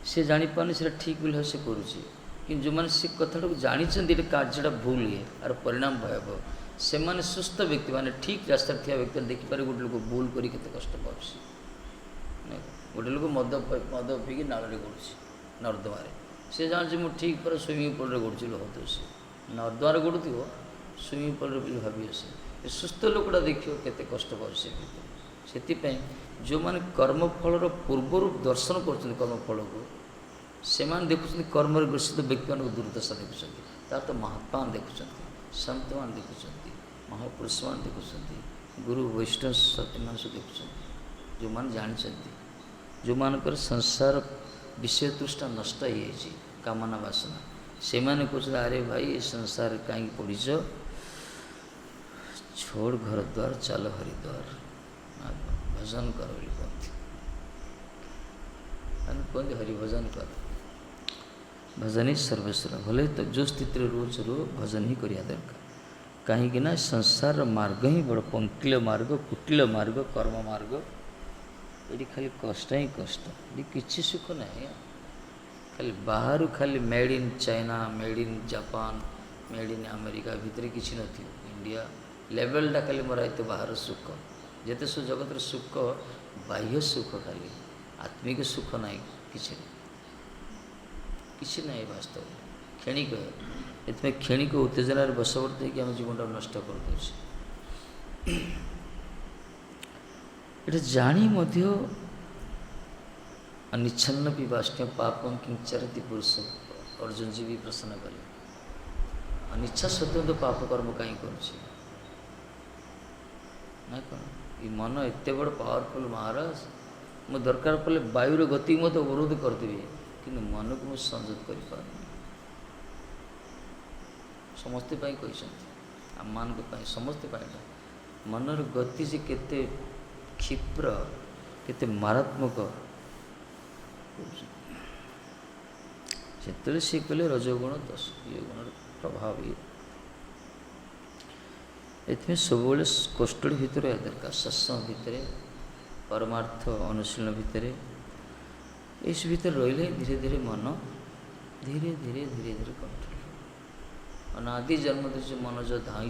S1: से जापारे से ठीक बोले से करुचे कि जो मैंने से कथा जानते कार्यटा भूल ये आर परिणाम भयावह से माने सुस्थ व्यक्ति माने ठीक रास्ता थिया व्यक्ति देखिपारे गोटे लोक भूल करी केते कष्ट पाँच गोटे लोक मद पीकी नाल गड़ुची नर्दमार से जान मुझे ठीक पर स्विमिंग पूल गड़ुची लुहत से नर्दमार गड़ुथ स्विमिंग पूल भावी आसे सुस्थ लोकटा देखिए केते कष्ट पाँच से जो मैंने कर्मफल पूर्वर दर्शन कर कर्मफल को से देखुं कर्म ग्रसित व्यक्ति मान दुर्दशा देखुं तो महात्मा देखुं संत मान देखुं महापुरुष मान देखुं गुरु वैष्णव सत्य मान सब देखुं जो मैंने जानते जो मानकर संसार विषय तृष्णा नष्ट हो कामना वासना से माने कहते अरे भाई ये संसार कहीं पड़ीच छोड़ घर द्वार चल हरिद्वार भजन कर कहते हरिभजन कर भजन ही सर्वस्व भले तो जो स्थिति रोज रो भजन ही करिया दरकार कहीं संसार मार्ग ही बड़ पंकिल मार्ग कुटिल मार्ग कर्म मार्ग ये खाली कष्ट ही कष्ट ये किसी सुख ना खाली बाहर खाली made in China made in Japan made in America भितर किसी नथी इंडिया लेवलटा खाली मरा तो बाहर सुख जिते सब जगत सुख बाह्य सुख खाली आत्मिक सुख ना किसी ना वास्तव क्षणिक ये क्षणिक उत्तेजनार बशवर्ती कि आम जीवन नष्ट कर दे ये जानी निच्छन्न भी वाष्ण्य पापम किंचरति पुरुष अर्जुन जी भी प्रश्न कले अनिच्छा सत्य तो पाप कर्म कहीं करुच्छे ना कौन ये मन एत बड़ पावरफुल महाराज मो दरकार पड़े वायुर गति मत अवरोध करदेवी कि मन को मुझे संयत कर समस्ते कही आम मान समस्ते मनर गति से केते क्षिप्र केते मारात्मक से सी कले रजगुण दस ये गुण प्रभाव ये सब कष्ट भितर दरकार सत्संग भितर परमार्थ अनुशीलन भितर इस भीतर रही धीरे धीरे मन धीरे धीरे धीरे धीरे कंट्रोल अनादि जन्म जो मन जो धाई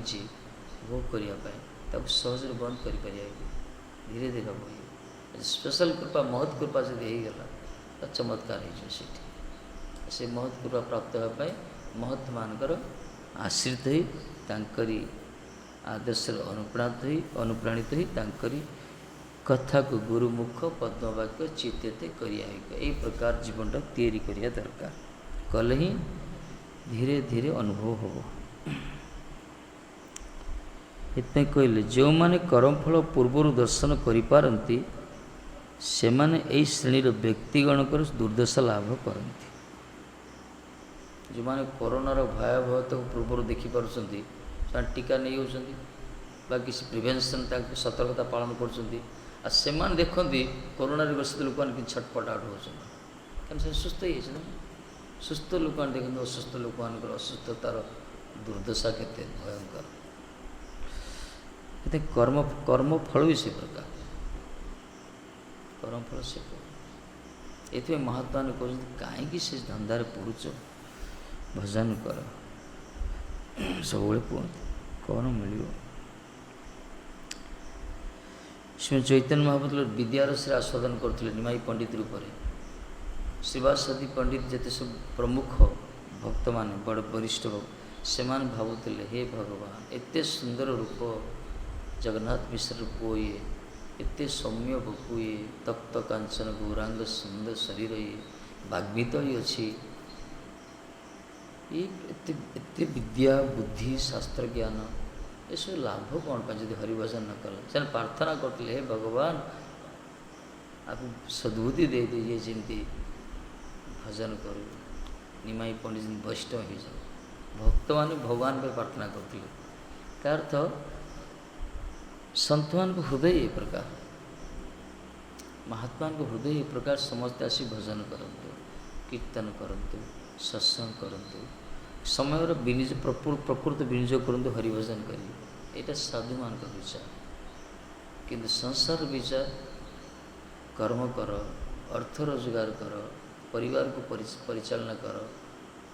S1: भोग करने सहज बंद कर ଧୀରେ ଧୀରେ ହେବ। ସ୍ପେଶାଲ କୃପା ମହତ୍ କୃପା ଯଦି ହେଇଗଲା ତ ଚମତ୍କାର ହେଇଯିବ ସେଠି। ସେ ମହତ୍ କୃପା ପ୍ରାପ୍ତ ହେବା ପାଇଁ ମହତ୍ମାନଙ୍କର ଆଶ୍ରିତ ହୋଇ ତାଙ୍କରି ଆଦର୍ଶରେ ଅନୁପ୍ରାଣିତ ହୋଇ ତାଙ୍କରି କଥାକୁ ଗୁରୁମୁଖ ପଦ୍ମବାକ୍ୟ ଚିତ୍ତେ କରିବା ଏଇ ପ୍ରକାର ଜୀବନଟା ତିଆରି କରିବା ଦରକାର। କଲେ ହିଁ ଧୀରେ ଧୀରେ ଅନୁଭବ ହେବ। ଏଥିପାଇଁ କହିଲେ ଯେଉଁମାନେ କର୍ମଫଳ ପୂର୍ବରୁ ଦର୍ଶନ କରିପାରନ୍ତି ସେମାନେ ଏହି ଶ୍ରେଣୀର ବ୍ୟକ୍ତିଗଣଙ୍କର ଦୁର୍ଦ୍ଦଶା ଲାଭ କରନ୍ତି। ଯେଉଁମାନେ କରୋନାର ଭୟାବହତାକୁ ପୂର୍ବରୁ ଦେଖିପାରୁଛନ୍ତି ସେମାନେ ଟୀକା ନେଇଯାଉଛନ୍ତି ବା କିଛି ପ୍ରିଭେନ୍ସନ୍ ତାଙ୍କୁ ସତର୍କତା ପାଳନ କରୁଛନ୍ତି। ଆଉ ସେମାନେ ଦେଖନ୍ତି କରୋନାରେ ଗ୍ରସ୍ତ ଲୋକମାନେ କିଛି ଛଟପଟାଟ ହେଉଛନ୍ତି, କାରଣ ସେ ସୁସ୍ଥ ହେଇଯାଇଛନ୍ତି। ସୁସ୍ଥ ଲୋକମାନେ ଦେଖନ୍ତୁ ଅସୁସ୍ଥ ଲୋକମାନଙ୍କର ଅସୁସ୍ଥତାର ଦୁର୍ଦ୍ଦଶା କେତେ ଭୟଙ୍କର। ଏତେ କର୍ମଫଳ ବି ସେ ପ୍ରକାର, କର୍ମଫଳ ସେ ପ୍ରକାର। ଏଥିପାଇଁ ମହାତ୍ମାମାନେ କହୁଛନ୍ତି କାହିଁକି ସେ ଧନ୍ଦାରେ ପଡ଼ୁଛ, ଭଜନ କର। ସବୁବେଳେ କୁହନ୍ତି କ'ଣ ମିଳିବ। ଶ୍ରୀ ଚୈତନ୍ୟ ମହାପ୍ରଭୁ ବିଦ୍ୟାରସରେ ଆସ୍ୱାଦନ କରୁଥିଲେ ନିମାଇ ପଣ୍ଡିତ ରୂପରେ। ଶ୍ରୀବାସାଦି ପଣ୍ଡିତ ଯେତେ ସବୁ ପ୍ରମୁଖ ଭକ୍ତମାନେ ବଡ଼ ବରିଷ୍ଠ ସେମାନେ ଭାବୁଥିଲେ ହେ ଭଗବାନ ଏତେ ସୁନ୍ଦର ରୂପ ଜଗନ୍ନାଥ ମିଶ୍ର ରୂପ ଇଏ, ଏତେ ସୌମ୍ୟ ବପୁ ଇଏ, ତପ୍ତ କାଞ୍ଚନ ଗୌରାଙ୍ଗ ସୁନ୍ଦର ଶରୀର ଇଏ, ବାଗ୍ମିତ ହିଁ ଅଛି, ଏତେ ବିଦ୍ୟା ବୁଦ୍ଧି ଶାସ୍ତ୍ର ଜ୍ଞାନ ଏସବୁ ଲାଭ କ'ଣ ପାଇଁ ଯଦି ହରିଭଜନ ନ କଲେ। ସେମାନେ ପ୍ରାର୍ଥନା କରୁଥିଲେ ହେ ଭଗବାନ ଆକୁ ସଦ୍ବୁଦ୍ଧି ଦେଇଦିଏ ଯେମିତି ଭଜନ କରୁ, ନିମାଇ ପଣ୍ଡିତ ଯେମିତି ବୈଷ୍ଣବ ହେଇଯାଉ। ଭକ୍ତମାନେ ଭଗବାନ ପାଇଁ ପ୍ରାର୍ଥନା କରୁଥିଲେ। ତା ଅର୍ଥ ସନ୍ତମାନଙ୍କ ହୃଦୟ ଏ ପ୍ରକାର, ମହାତ୍ମାଙ୍କ ହୃଦୟ ଏ ପ୍ରକାର। ସମସ୍ତେ ଆସି ଭଜନ କରନ୍ତୁ, କୀର୍ତ୍ତନ କରନ୍ତୁ, ସତ୍ସଙ୍ଗ କରନ୍ତୁ, ସମୟର ପ୍ରକୃତ ବିନିଯୋଗ କରନ୍ତୁ ହରିଭଜନ କରି। ଏଇଟା ସାଧୁମାନଙ୍କ ବିଚାର। କିନ୍ତୁ ସଂସାର ବିଚାର କର୍ମ କର, ଅର୍ଥ ରୋଜଗାର କର, ପରିବାରକୁ ପରିଚାଳନା କର,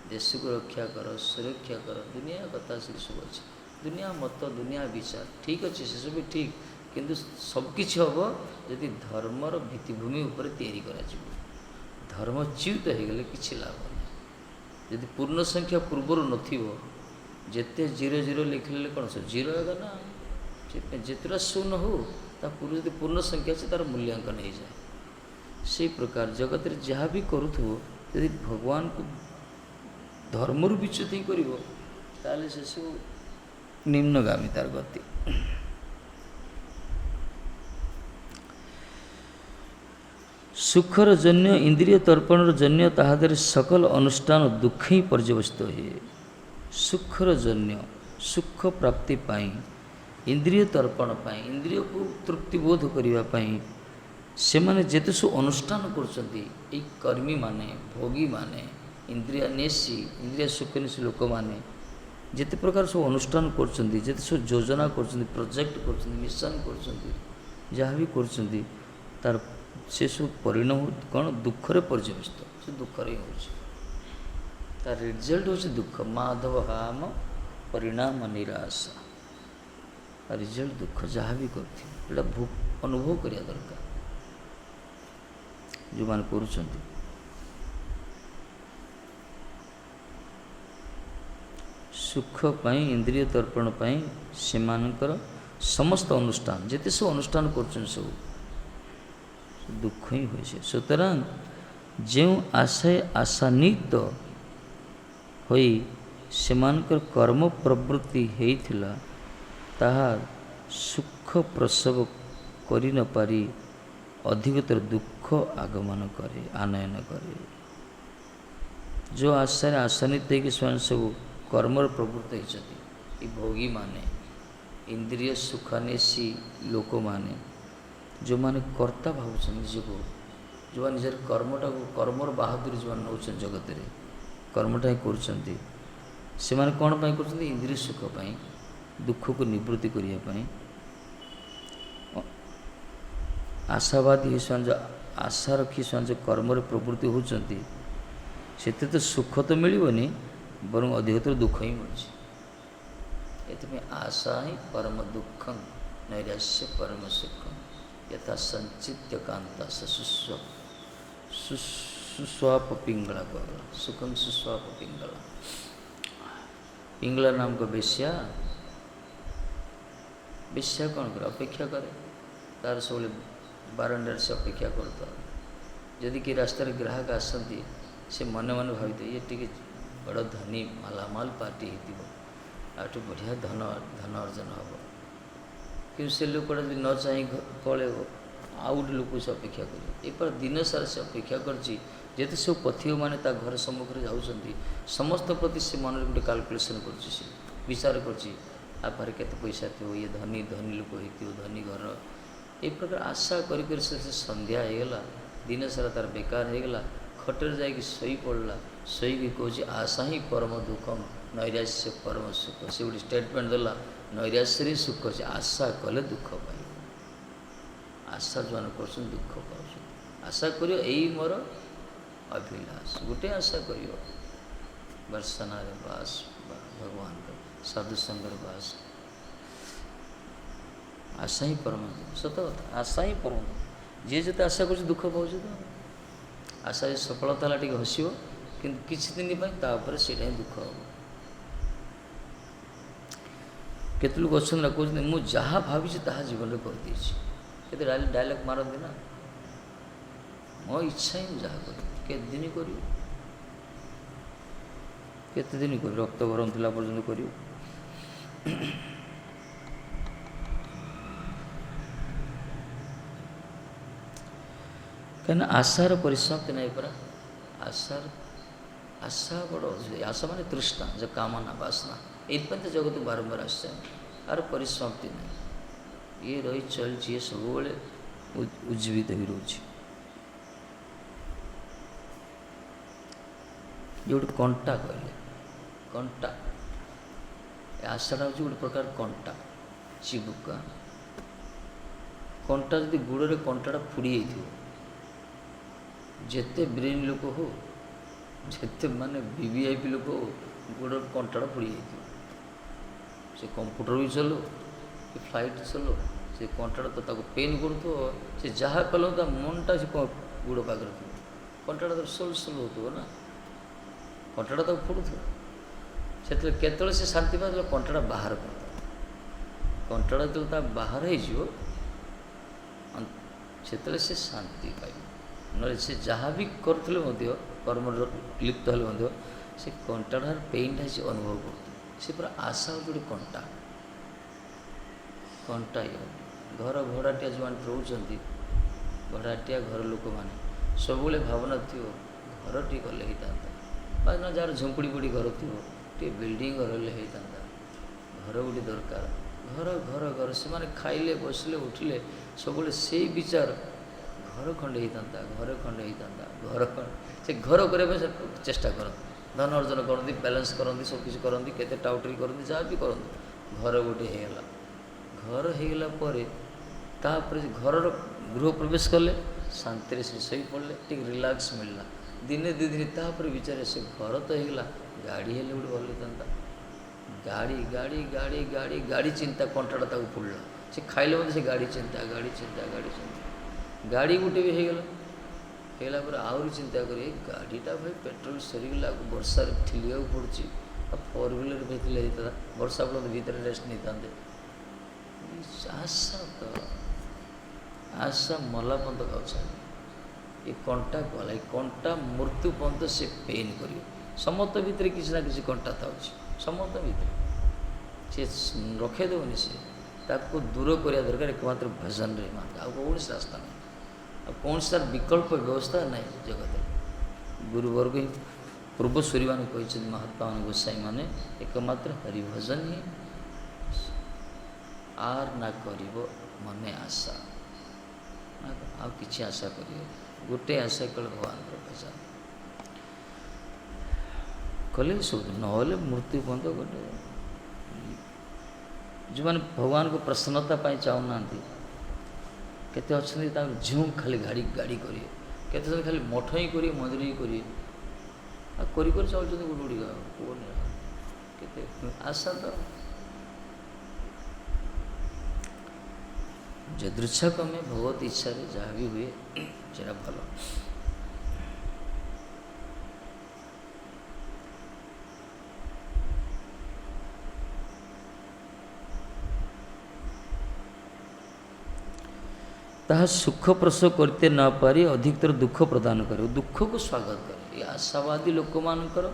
S1: ଦେଶକୁ ରକ୍ଷା କର, ସୁରକ୍ଷା କର, ଦୁନିଆ କଥା ସେସବୁ ଅଛି। ଦୁନିଆ ମତ, ଦୁନିଆ ବିଚାର ଠିକ୍ ଅଛି, ସେସବୁ ବି ଠିକ୍। କିନ୍ତୁ ସବୁକିଛି ହେବ ଯଦି ଧର୍ମର ଭିତ୍ତିଭୂମି ଉପରେ ତିଆରି କରାଯିବ। ଧର୍ମଚ୍ୟୁତ ହେଇଗଲେ କିଛି ଲାଭ ନାହିଁ। ଯଦି ପୂର୍ଣ୍ଣ ସଂଖ୍ୟା ପୂର୍ବରୁ ନଥିବ, ଯେତେ 00 ଲେଖିଲେ କ'ଣ ସବୁ ଜିରୋ ହେବ ନା। ସେଥିପାଇଁ ଯେତେଟା ଶୂନ ହଉ ତା ପୂର୍ବରୁ ଯଦି ପୂର୍ଣ୍ଣ ସଂଖ୍ୟା ଅଛି ତା'ର ମୂଲ୍ୟାଙ୍କନ ହେଇଯାଏ। ସେଇ ପ୍ରକାର ଜଗତରେ ଯାହା ବି କରୁଥିବ ଯଦି ଭଗବାନକୁ ଧର୍ମରୁ ବିଚ୍ୟୁତ ହିଁ କରିବ ତାହେଲେ ସେସବୁ ନିମ୍ନଗାମୀ ତାର ଗତି। ସୁଖର ଜନ୍ୟ ଇନ୍ଦ୍ରିୟ ତର୍ପଣର ଜନ୍ୟ ତାହାଦେହରେ ସକଲ ଅନୁଷ୍ଠାନ ଦୁଃଖ ହିଁ ପର୍ଯ୍ୟବସିତ ହୁଏ। ସୁଖର ଜନ୍ୟ ସୁଖ ପ୍ରାପ୍ତି ପାଇଁ, ଇନ୍ଦ୍ରିୟ ତର୍ପଣ ପାଇଁ, ଇନ୍ଦ୍ରିୟକୁ ତୃପ୍ତିବୋଧ କରିବା ପାଇଁ ସେମାନେ ଯେତେ ସବୁ ଅନୁଷ୍ଠାନ କରୁଛନ୍ତି, ଏଇ କର୍ମୀମାନେ, ଭୋଗୀମାନେ, ଇନ୍ଦ୍ରିୟାନ୍ୱେଷୀ, ଇନ୍ଦ୍ରିୟ ସୁଖନ୍ୱେଷୀ ଲୋକମାନେ ଯେତେ ପ୍ରକାର ସବୁ ଅନୁଷ୍ଠାନ କରୁଛନ୍ତି, ଯେତେ ସବୁ ଯୋଜନା କରୁଛନ୍ତି, ପ୍ରୋଜେକ୍ଟ କରୁଛନ୍ତି, ମିଶନ କରୁଛନ୍ତି, ଯାହା ବି କରୁଛନ୍ତି ତାର ସେସବୁ ପରିଣାମ କ'ଣ ଦୁଃଖରେ ପର୍ଯ୍ୟବେସିତ। ସେ ଦୁଃଖରେ ହିଁ ହେଉଛି, ତାର ରିଜଲ୍ଟ ହେଉଛି ଦୁଃଖ। ମାଧବ ହାମ ପରିଣାମ ନିରାଶା, ରିଜଲ୍ଟ ଦୁଃଖ। ଯାହା ବି କରୁଥିବେ ଏଇଟା ଅନୁଭବ କରିବା ଦରକାର ଯେଉଁମାନେ କରୁଛନ୍ତି। ସୁଖ ପାଇଁ, ଇନ୍ଦ୍ରିୟ ତର୍ପଣ ପାଇଁ ସେମାନଙ୍କର ସମସ୍ତ ଅନୁଷ୍ଠାନ, ଯେତେ ସବୁ ଅନୁଷ୍ଠାନ କରୁଛନ୍ତି ସବୁ ଦୁଃଖ ହିଁ ହୋଇଛି। ସୁତରାଂ ଯେଉଁ ଆଶାନ୍ୱିତ ହୋଇ ସେମାନଙ୍କର କର୍ମ ପ୍ରବୃତ୍ତି ହେଇଥିଲା ତାହା ସୁଖ ପ୍ରସବ କରି ନ ପାରି ଅଧିକତର ଦୁଃଖ ଆଗମନ କରେ, ଆନୟନ କରେ। ଯେଉଁ ଆଶାରେ ଆଶାନ୍ୱିତ ହେଇକି ସେମାନେ ସବୁ କର୍ମର ପ୍ରବୃତ୍ତ ହେଇଛନ୍ତି, ଏ ଭୋଗୀମାନେ, ଇନ୍ଦ୍ରିୟ ସୁଖାନ୍ୱେଷୀ ଲୋକମାନେ, ଯେଉଁମାନେ କର୍ତ୍ତା ଭାବୁଛନ୍ତି ନିଜକୁ, ଯେଉଁମାନେ ନିଜର କର୍ମଟାକୁ କର୍ମର ବାହାଦୁରୀ ଯେଉଁମାନେ ନେଉଛନ୍ତି ଜଗତରେ, କର୍ମଟା ହିଁ କରୁଛନ୍ତି, ସେମାନେ କ'ଣ ପାଇଁ କରୁଛନ୍ତି? ଇନ୍ଦ୍ରିୟ ସୁଖ ପାଇଁ, ଦୁଃଖକୁ ନିବୃତ୍ତି କରିବା ପାଇଁ। ଆଶାବାଦୀ ହୋଇ ସେମାନେ ଯେଉଁ ଆଶା ରଖି ସେମାନେ ଯେଉଁ କର୍ମରେ ପ୍ରବୃତ୍ତି ହେଉଛନ୍ତି, ସେଥିରେ ତ ସୁଖ ତ ମିଳିବନି, ବରଂ ଅଧିକତର ଦୁଃଖ ହିଁ ମିଳୁଛି। ଏଥିପାଇଁ ଆଶା ହିଁ ପରମ ଦୁଃଖଂ, ନୈରାଶ୍ୟ ପରମ ସୁଖଂ। यथा संचित्य कांता सुस्वाप पिंगला कहला सुखम सुस्वाप पिंगला। पिंगला नाम को बेश्या बेश्या कौन करे अपेक्षा करे तार सब बारंडार से अपेक्षा करता। जदि कि रास्तार ग्राहक आसती से मने मने भावी ये टी बड़ धनी मालामाल पार्टी होठू बढ़िया धन धन अर्जन हम कि से लोकटा जब न चाह पलैब आउ गोटे लोक से अपेक्षा कर दिन सारा से अपेक्षा करते सब पथिक मैंने घर सम्मुखें जाऊँच समस्त प्रति से मन गोटे काल्कुलेसन कर विचार कर केते पैसा थो ये धनी धनी लोक हो धनी घर ये प्रकार आशा कर संध्या होगला दिन सारा तार बेकार होगला खटर जा शई पड़ा शई कहे आशा ही परम दुखम नैराश्य परम सुख से गोटे स्टेटमेंट देला नैराश्य सुख से आशा कले दुख पाई आशा जो मैंने कर दुख पाँच आशा कर मोर अभिलाष गोटे आशा कर बर्षना बास भगवान का साधु संगर बास आशा ही परम सत कथा आशा ही परम जी जिते आशा कर दुख पाँच तो आशा सफलता है टी हसब कि किसी दिन तापर से दुख हम केते लोग अच्छा ना कहते मुझे जहाँ भावी ताहा जीवन में करदे डायलॉग मारती ना मो इच्छा ही जहाँ कर दिन कर रक्त गरम थिला पर्यंत कर कहीं आशार परिसमाप्ति नहीं परा आशार आशा बड़ आशा माने तृष्णा जो कामना वासना ये तो जगत बारंबार आस यार परिसमाप्ति नहीं ये रही चलती ये सब उज्जीवित ही रोचे ये गोटे कंटा कहले कंटा आशाटा हूँ गोटे प्रकार कंटा चिबुका कंटा जब गुड़ में कंटाटा फुड़ी जेते ब्रेन लोक हो जेते माने वीवीआईपी लोक हो गोड़ कंटाटा फुड़ी से कंप्यूटर भी चलो कि फ्लाइट चलो से कंटाटा तो ताको पेन करूँ से जहाँ कल मनटा से गोड़ पाखे थो कंटाटा तो सोल सोल हो ना कंटाटा तो फुड़ू से केतले से शांति पाए कंटाटा बाहर कर कंटाटा जो बाहर से शांति पाइब न से जहाँ भी करुले कर्म लिप्त हेल्ले से कंटाटार पेनटा से अनुभव कर से पूरा आशा हो गोटे कंटा कंटा घर भड़ाटिया जो मैंने रोच भड़ाटिया घर लोक मैंने सब भावना थी घर टी कले होता ना जार झुंपुड़ी बुड़ी घर थी बिल्डिंग घर होता घर गोटे दरकार घर घर घर से माने खाइले बसले उठिले सब से विचार घर खंडे होता घर खंडे होता घर से घर करने चेष्टा करते धन अर्जन करती बैलेंस करती सब किसी करती केते टाउटरी करती जहाँ भी करती घर गोटे होगा घर होगला तापर घर गृह प्रवेश कले शांति से शई पड़े टी रिलैक्स मिलला दिने दी दिन तापर विचार से घर तो होगला गाड़ी हेल्ले गोटे भल होता गाड़ी गाड़ी गाड़ी गाड़ी गाड़ी चिंता कंटाटा फुड़ला से खाइले से गाड़ी चिंता गाड़ी चिंता गाड़ी चिंता गाड़ी गोटे भी होगला पर आहरी चिंता कर गाड़ीटा भाई पेट्रोल सरीगला वर्षा ठिलिया पड़ी फोर व्हीलर भेजले होता वर्षा पड़े भीतर रेस्ट नहीं था आशा तो आशा मला पर्यत गाँव ये कंटा कहला ये कंटा मृत्यु पर्यत से पेन कर समस्त भितर किसी ना किसी कंटा था समस्त भितर सी रखेदेवनी से ताको दूर करने दरकार एकमात्र भजन रे मान आउ कौन रास्ता नहीं कौन सार विकल्प व्यवस्था नहीं जगत गुरुवर्ग ही पूर्वश्वरी मैंने कहते महात्मा मान गोसाई मैंने एकमात्र हरिभजन ही आर ना करिब मने आशा आ कि आशा कर गोटे आशा कल भगवान भजन कले सब ना मृत्यु पर्यत गोटे जो मैंने भगवान को प्रसन्नता चाहूना केते अच्छा झूम खाली गाड़ी गाड़ी करिए केते खाली मठ ही करिए मंदिर ही करिए कर चलते गोटे गुड़िया केते आशा तो ଯଦୃଚ୍ଛା କ୍ରମେ ଭଗବତ ଇଚ୍ଛାରେ ଯାହା ବି ହୁଏ ସେଇଟା ଭଲ। ତାହା ସୁଖ ପ୍ରସବ କରିତେ ନ ପାରି ଅଧିକତର ଦୁଃଖ ପ୍ରଦାନ କରେ, ଦୁଃଖକୁ ସ୍ୱାଗତ କରେ। ଏ ଆଶାବାଦୀ ଲୋକମାନଙ୍କର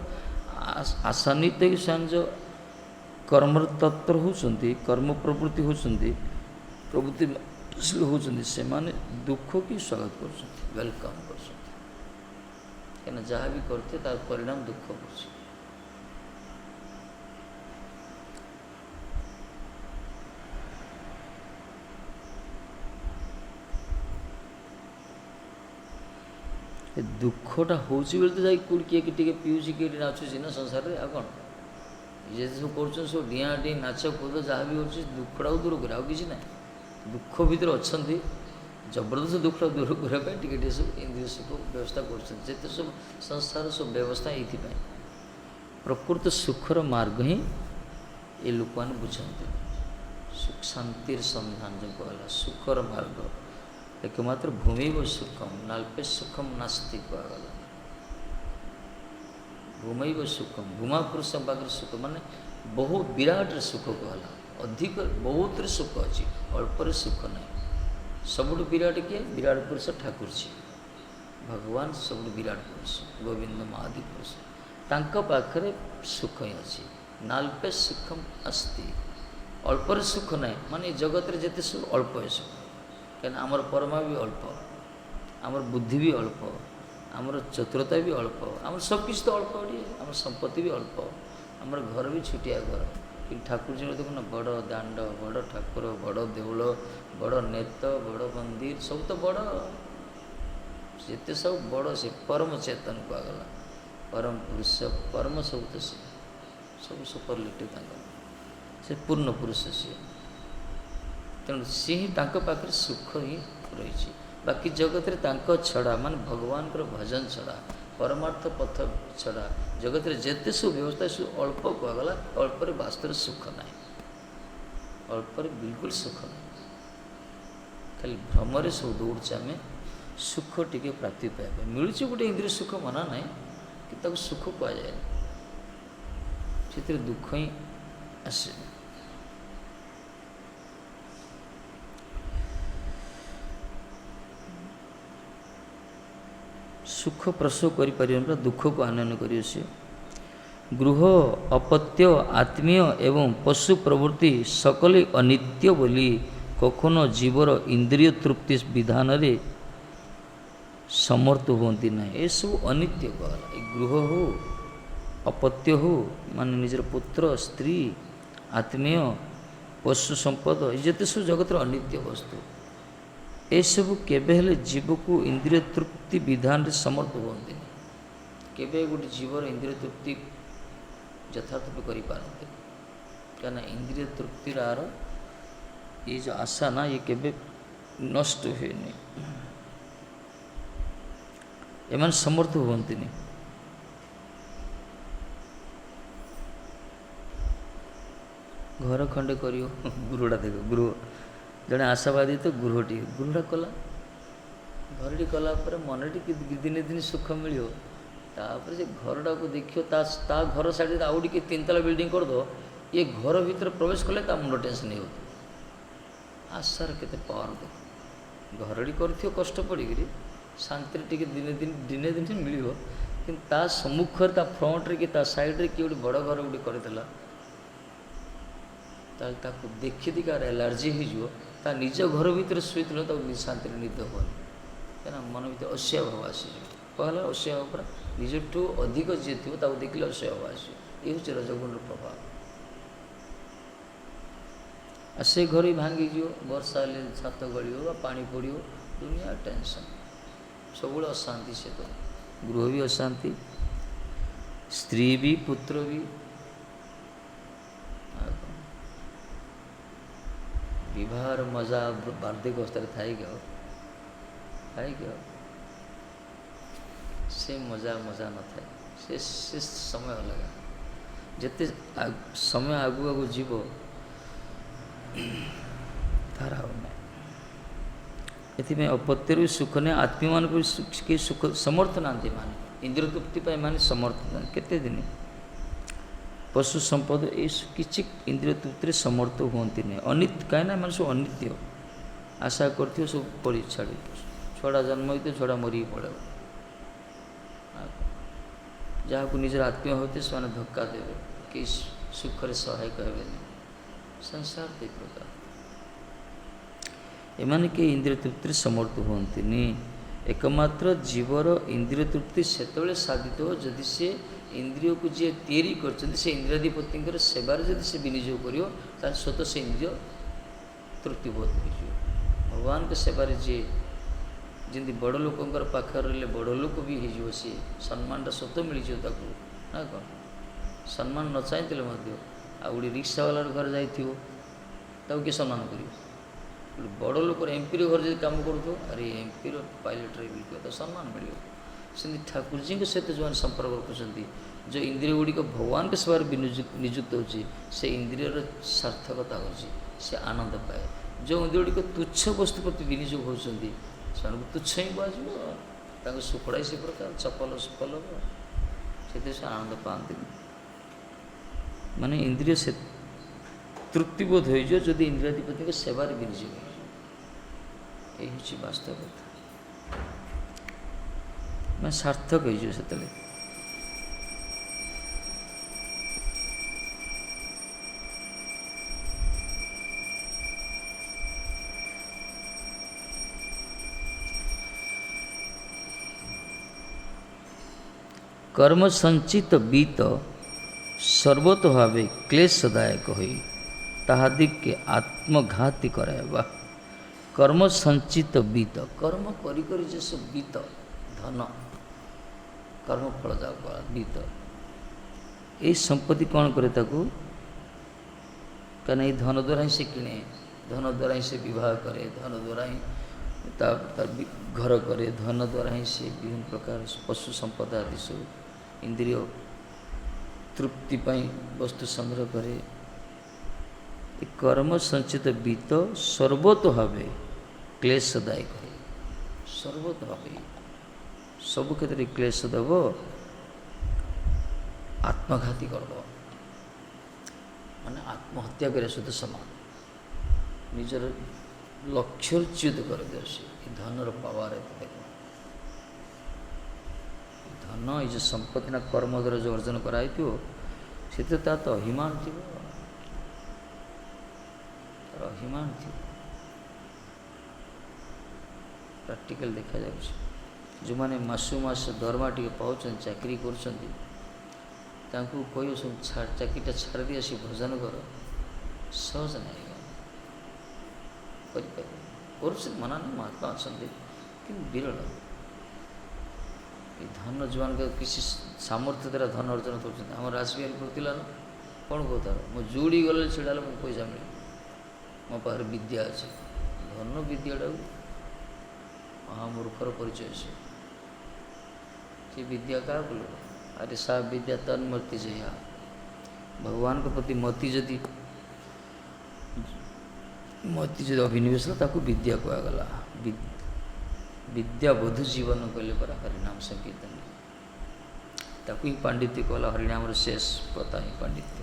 S1: ଆଶାନ୍ୱିତ ସେମାନେ ଯେଉଁ କର୍ମର ତତ୍ପର ହେଉଛନ୍ତି, କର୍ମ ପ୍ରବୃତ୍ତି ହେଉଛନ୍ତି, ପ୍ରବୃତ୍ତିଶୀଳ ହେଉଛନ୍ତି, ସେମାନେ ଦୁଃଖକୁ ସ୍ୱାଗତ କରୁଛନ୍ତି, ୱେଲକମ୍ କରୁଛନ୍ତି। କାହିଁକିନା ଯାହା ବି କରିଥିବେ ତାର ପରିଣାମ ଦୁଃଖ କରୁଛି। ଏ ଦୁଃଖଟା ହେଉଛି ବୋଲି ତ ଯାଇକି କେଉଁଠି କିଏ ଟିକେ ପିଉଛି, କିଏ ନାଚୁଛି ନା ସଂସାରରେ। ଆଉ କ'ଣ ଇଏ ସବୁ କରୁଛନ୍ତି, ସବୁ ଡିଆଁ ଡିଁ ନାଚ କୁଦ ଯାହା ବି ହେଉଛି ଦୁଃଖଟାକୁ ଦୂର କରେ, ଆଉ କିଛି ନାହିଁ। ଦୁଃଖ ଭିତରେ ଅଛନ୍ତି, ଜବରଦସ୍ତ ଦୁଃଖଟା ଦୂର କରିବା ପାଇଁ ଟିକେ ଟିକେ ସବୁ ଇନ୍ଦ୍ରିୟ ସୁଖ ବ୍ୟବସ୍ଥା କରୁଛନ୍ତି। ଯେତେ ସବୁ ସଂସାର ସବୁ ବ୍ୟବସ୍ଥା ଏଇଥିପାଇଁ। ପ୍ରକୃତ ସୁଖର ମାର୍ଗ ହିଁ ଏ ଲୋକମାନେ ବୁଝନ୍ତି। ସୁଖ ଶାନ୍ତିର ସନ୍ଧାନ ଯେଉଁ କହିଲା, ସୁଖର ମାର୍ଗ ଏକମାତ୍ର ଭୂମିବ ସୁଖମ ନାଲ୍ପେ ସୁଖମ ନାସ୍ତି କୁହାଗଲା। ଭୂମୈବ ସୁଖମ, ଭୂମା ପୁରୁଷ ପାଖରେ ସୁଖ ମାନେ ବହୁ ବିରାଟରେ ସୁଖ କୁହାଗଲା। ଅଧିକ ବହୁତରେ ସୁଖ ଅଛି, ଅଳ୍ପରେ ସୁଖ ନାହିଁ। ସବୁଠୁ ବିରାଟ କିଏ? ବିରାଟ ପୁରୁଷ ଠାକୁରଜୀ ଭଗବାନ, ସବୁଠୁ ବିରାଟ ପୁରୁଷ ଗୋବିନ୍ଦ ମହାଦି ପୁରୁଷ। ତାଙ୍କ ପାଖରେ ସୁଖ ହିଁ ଅଛି। ନାଲ୍ପେ ସୁଖମ ଆସ୍ତି, ଅଳ୍ପରେ ସୁଖ ନାହିଁ। ମାନେ ଏ ଜଗତରେ ଯେତେ ସୁଖ ଅଳ୍ପ ସୁଖ। କାହିଁକିନା ଆମର ପରମା ବି ଅଳ୍ପ, ଆମର ବୁଦ୍ଧି ବି ଅଳ୍ପ, ଆମର ଚତୁରତା ବି ଅଳ୍ପ, ଆମର ସବୁକିଛି ତ ଅଳ୍ପ ଟିକେ, ଆମର ସମ୍ପତ୍ତି ବି ଅଳ୍ପ, ଆମର ଘର ବି ଛୋଟିଆ ଘର। କିନ୍ତୁ ଠାକୁରଜୀଙ୍କର ଦେଖୁନ ବଡ଼ ଦାଣ୍ଡ, ବଡ଼ ଠାକୁର, ବଡ଼ ଦେଉଳ, ବଡ଼ ନେତ, ବଡ଼ ମନ୍ଦିର, ସବୁ ତ ବଡ଼। ଯେତେ ସବୁ ବଡ଼ ସେ ପରମ ଚେତନ କୁହାଗଲା, ପରମ ପୁରୁଷ, ପରମ ସବୁ ତ ସିଏ, ସବୁ ସୁପରଲିଟିଭ୍ ତାଙ୍କର, ସେ ପୂର୍ଣ୍ଣ ପୁରୁଷ ସିଏ। ତେଣୁ ସିଏ ହିଁ ତାଙ୍କ ପାଖରେ ସୁଖ ହିଁ ରହିଛି। ବାକି ଜଗତରେ ତାଙ୍କ ଛଡ଼ା, ମାନେ ଭଗବାନଙ୍କର ଭଜନ ଛଡ଼ା, ପରମାର୍ଥ ପଥ ଛଡ଼ା ଜଗତରେ ଯେତେ ସବୁ ବ୍ୟବସ୍ଥା ସବୁ ଅଳ୍ପ କୁହାଗଲା। ଅଳ୍ପରେ ବାସ୍ତବରେ ସୁଖ ନାହିଁ, ଅଳ୍ପରେ ବିଲକୁଲ ସୁଖ ନାହିଁ। ଖାଲି ଭ୍ରମରେ ସବୁ ଦୌଡ଼ୁଛି ଆମେ ସୁଖ ଟିକେ ପ୍ରାପ୍ତି ପାଇବା ପାଇଁ। ମିଳୁଛି ଗୋଟେ ଇନ୍ଦ୍ରିୟ ସୁଖ, ମନା ନାହିଁ, କିନ୍ତୁ ତାକୁ ସୁଖ କୁହାଯାଏନି। ସେଥିରେ ଦୁଃଖ ହିଁ ଆସେ। ସୁଖ ପ୍ରସବ କରିପାରିବନି, ପୁରା ଦୁଃଖକୁ ଆନୟନ କରିବ ସିଏ। ଗୃହ, ଅପତ୍ୟ, ଆତ୍ମୀୟ ଏବଂ ପଶୁ ପ୍ରବୃତ୍ତି ସକଲେ ଅନିତ୍ୟ ବୋଲି କଖনো ଜୀବର ଇନ୍ଦ୍ରିୟ ତୃପ୍ତି ବିଧାନରେ ସମର୍ଥ ହୁଅନ୍ତି ନାହିଁ। ଏସବୁ ଅନିତ୍ୟ କୁହାଗଲା। ଏ ଗୃହ ହଉ, ଅପତ୍ୟ ହଉ, ମାନେ ନିଜର ପୁତ୍ର, ସ୍ତ୍ରୀ, ଆତ୍ମୀୟ, ପଶୁ ସମ୍ପଦ, ଏ ଯେତେ ସବୁ ଜଗତର ଅନିତ୍ୟ ବସ୍ତୁ, ଏସବୁ କେବେ ହେଲେ ଜୀବକୁ ଇନ୍ଦ୍ରିୟ ତୃପ୍ତି ବିଧାନରେ ସମର୍ଥ ହୁଅନ୍ତିନି। କେବେ ଗୋଟେ ଜୀବର ଇନ୍ଦ୍ରିୟ ତୃପ୍ତି ଯଥାର୍ଥ କରିପାରନ୍ତି। କାହିଁକିନା ଇନ୍ଦ୍ରିୟ ତୃପ୍ତିର ଆର ये जो आशा ना, ये केबे नष्ट हुएनि, एमान समर्थ हुअन्तिनि। घर खंडे करियो, गृहटा देख, गृह जड़े आशावादी तो गृहटा कला, घरटी कला मनटी दिने दिन सुख मिल, तापर से घरटा को देखियो, ता घर साइड आउ टे 3 तला बिल्डिंग कर दो, ये घर भीतर प्रवेश कले ता मुंड टेंशन नहीं होती। आशार केते पावर देख, घरटी कर कष्ट पड़ी शांति टे दिने दिन मिल, कि सम्मुखर ता फ्रंट्रे कि सैड्रे किए गोटे बड़ घर गोटे करदेला, ताको देखी कार एलर्जी हो, निज घर भीतर शुईल शांति निद हेनी, क्या मन भर असूया भाव आसी कहला, असूया भाव पूरा निजठू अधिक जी थी देखिले असूया भाव आस। ये हूँ रजगुण प्रभाव। से घर ही भांगी जीव, वर्षा हेल्ले छात गलो पानी पड़ो, दुनिया टेंशन, सब अशांति। से तो गृह भी अशांति, स्त्री भी, पुत्र भी, विवाह मजा बार्धक्य अवस्था थाई क्या से मजा मजा न था, से समय अलग। जिते समय आगु आगु जीव तार एथिपाई अपत्यରୁ ବି ସୁଖ ନାହିଁ, ଆତ୍ମୀୟମାନଙ୍କୁ ବି କେହି ସୁଖ ସମର୍ଥ ନାହାନ୍ତି। ମାନେ ଇନ୍ଦ୍ରିୟ ତୃପ୍ତି ପାଇଁ ମାନେ ସମର୍ଥ ନାହାନ୍ତି। କେତେ ଦିନ ପଶୁ ସମ୍ପଦ ଏ କିଛି ଇନ୍ଦ୍ରିୟ ତୃପ୍ତିରେ ସମର୍ଥ ହୁଅନ୍ତିନି। ଅନିତ୍ୟ କାହିଁକି ନା ଏମାନେ ସବୁ ଅନିତ୍ୟ। ଆଶା କରିଥିବ ସବୁ ପଡ଼ି ଛାଡ଼ି, ଛୁଆଟା ଜନ୍ମ ହୋଇଥିବ ଛୁଆଟା ମରିକି ପଳେଇବ। ଯାହାକୁ ନିଜର ଆତ୍ମୀୟ ହେଉଥିବେ ସେମାନେ ଧକ୍କା ଦେବେ, କେହି ସୁଖରେ ସହାୟକ ହେବେନି। ସଂସାର ଦୁଇ ପ୍ରକାର। ଏମାନେ କେହି ଇନ୍ଦ୍ରିୟ ତୃପ୍ତିରେ ସମର୍ଥ ହୁଅନ୍ତିନି। ଏକମାତ୍ର ଜୀବର ଇନ୍ଦ୍ରିୟ ତୃପ୍ତି ସେତେବେଳେ ସାଧିତ ହେବ ଯଦି ସେ ଇନ୍ଦ୍ରିୟକୁ ଯିଏ ତିଆରି କରିଛନ୍ତି ସେ ଇନ୍ଦ୍ରିୟାଧିପତିଙ୍କର ସେବାରେ ଯଦି ସେ ବିନିଯୋଗ କରିବ, ତାହେଲେ ସ୍ୱତଃ ସେ ଇନ୍ଦ୍ରିୟ ତୃପ୍ତିବୋଧ ହୋଇଯିବ। ଭଗବାନଙ୍କ ସେବାରେ ଯିଏ ଯେମିତି ବଡ଼ ଲୋକଙ୍କର ପାଖରେ ରହିଲେ ବଡ଼ ଲୋକ ବି ହେଇଯିବ, ସିଏ ସମ୍ମାନଟା ସ୍ୱତଃ ମିଳିଯିବ ତାକୁ। ନା କ'ଣ ସମ୍ମାନ ନ ଚାହିଁଥିଲେ ମଧ୍ୟ ଆଉ ଗୋଟେ ରିକ୍ସାବାଲାର ଘରେ ଯାଇଥିବ, ତାକୁ କିଏ ସମ୍ମାନ କରିବ? ଗୋଟେ ବଡ଼ ଲୋକର ଏମ୍ପିର ଘରେ ଯଦି କାମ କରୁଥିବ, ଆରେ ଏମ୍ପିର ପାଇଲଟରେ ବିଲିବ, ତ ସମ୍ମାନ ମିଳିବ। ସେମିତି ଠାକୁରଜୀଙ୍କ ସହିତ ଯେଉଁମାନେ ସମ୍ପର୍କ ରଖୁଛନ୍ତି, ଯେଉଁ ଇନ୍ଦ୍ରିୟ ଗୁଡ଼ିକ ଭଗବାନଙ୍କ ସେବାରେ ନିଯୁକ୍ତ ହେଉଛି, ସେ ଇନ୍ଦ୍ରିୟର ସାର୍ଥକତା ହେଉଛି, ସେ ଆନନ୍ଦ ପାଏ। ଯେଉଁ ଇନ୍ଦ୍ରିୟ ଗୁଡ଼ିକ ତୁଚ୍ଛ ବସ୍ତୁ ପ୍ରତି ବିନିଯୋଗ ହେଉଛନ୍ତି ସେମାନଙ୍କୁ ତୁଚ୍ଛ ହିଁ କୁହାଯିବ। ତାଙ୍କୁ ସୁଖଡ଼ା ସେ ପ୍ରକାର ଚପଲ ସୁଫଲ ହେବ, ସେଥିରେ ସେ ଆନନ୍ଦ ପାଆନ୍ତିନି। ମାନେ ଇନ୍ଦ୍ରିୟ ସେ ତୃପ୍ତିବୋଧ ହୋଇଯିବ ଯଦି ଇନ୍ଦ୍ରିୟାଧିପତିଙ୍କ ସେବାରେ ବିନିଯୋଗ ହୋଇଯିବ। ଏହି ହେଉଛି ବାସ୍ତବ କଥା। ମାନେ ସାର୍ଥକ ହେଇଯିବ ସେତେବେଳେ। कर्म संचित बीत सर्वत भावे क्लेशदायक हुई ताहादिके आत्मघाती कराएबा। कर्म संचित बीत, कर्म करी करी जे सब बीत धन कर्म फल जाओ बीत, ये संपत्ति कौन करे ताकू? कहना धन द्वारा ही से किणे, धन द्वारा ही से विवाह करे, धन द्वारा ही तार घर करे, धन द्वारा ही से विभिन्न प्रकार पशु संपदा आदि सब इंद्रिय तृप्ति पाई वस्तु संग्रह करे। कर्म संचित बीत सर्वतो भावे क्लेशदायक है। सर्वतो भावे सब क्षेत्र में क्लेश देव, आत्मघाती करद, माने आत्महत्या करे सहित समान। निजर लक्ष्य च्युत कर दे धनर पावर। धन ये जो संपत्ति ना कर्म द्वारा जो अर्जन कराई से तो अभिमान थी, अभिमान थी। प्रैक्टिकल देखा जाए जो मैंने मासु मास दरमा टे पाँच चाकरी कर सब चाकरीटा छाड़ दी आसी भोजन कर सहज नहीं कर मना नहीं। महात्मा अच्छा कि विरल धन जो किसी सामर्थ्य द्वारा धन अर्जन कर राजबिहारी कहला ना कौन कहता मो जोड़ी गले छड़ा मुझे पैसा मिले, मो पाखे विद्या अच्छे। धन विद्याटा महामूर्खर परिचय से विद्या क्या बोल? अरे सा विद्या तन्मति जया। भगवान के प्रति मति जदि अभिनिवेश ताकू विद्या कहगला। विद्या बोध जीवन कहले परा हरिनाम संकीर्तन ताकू ही पांडित्य कहला। हरिनाम शेष प्रथा ही पांडित्य।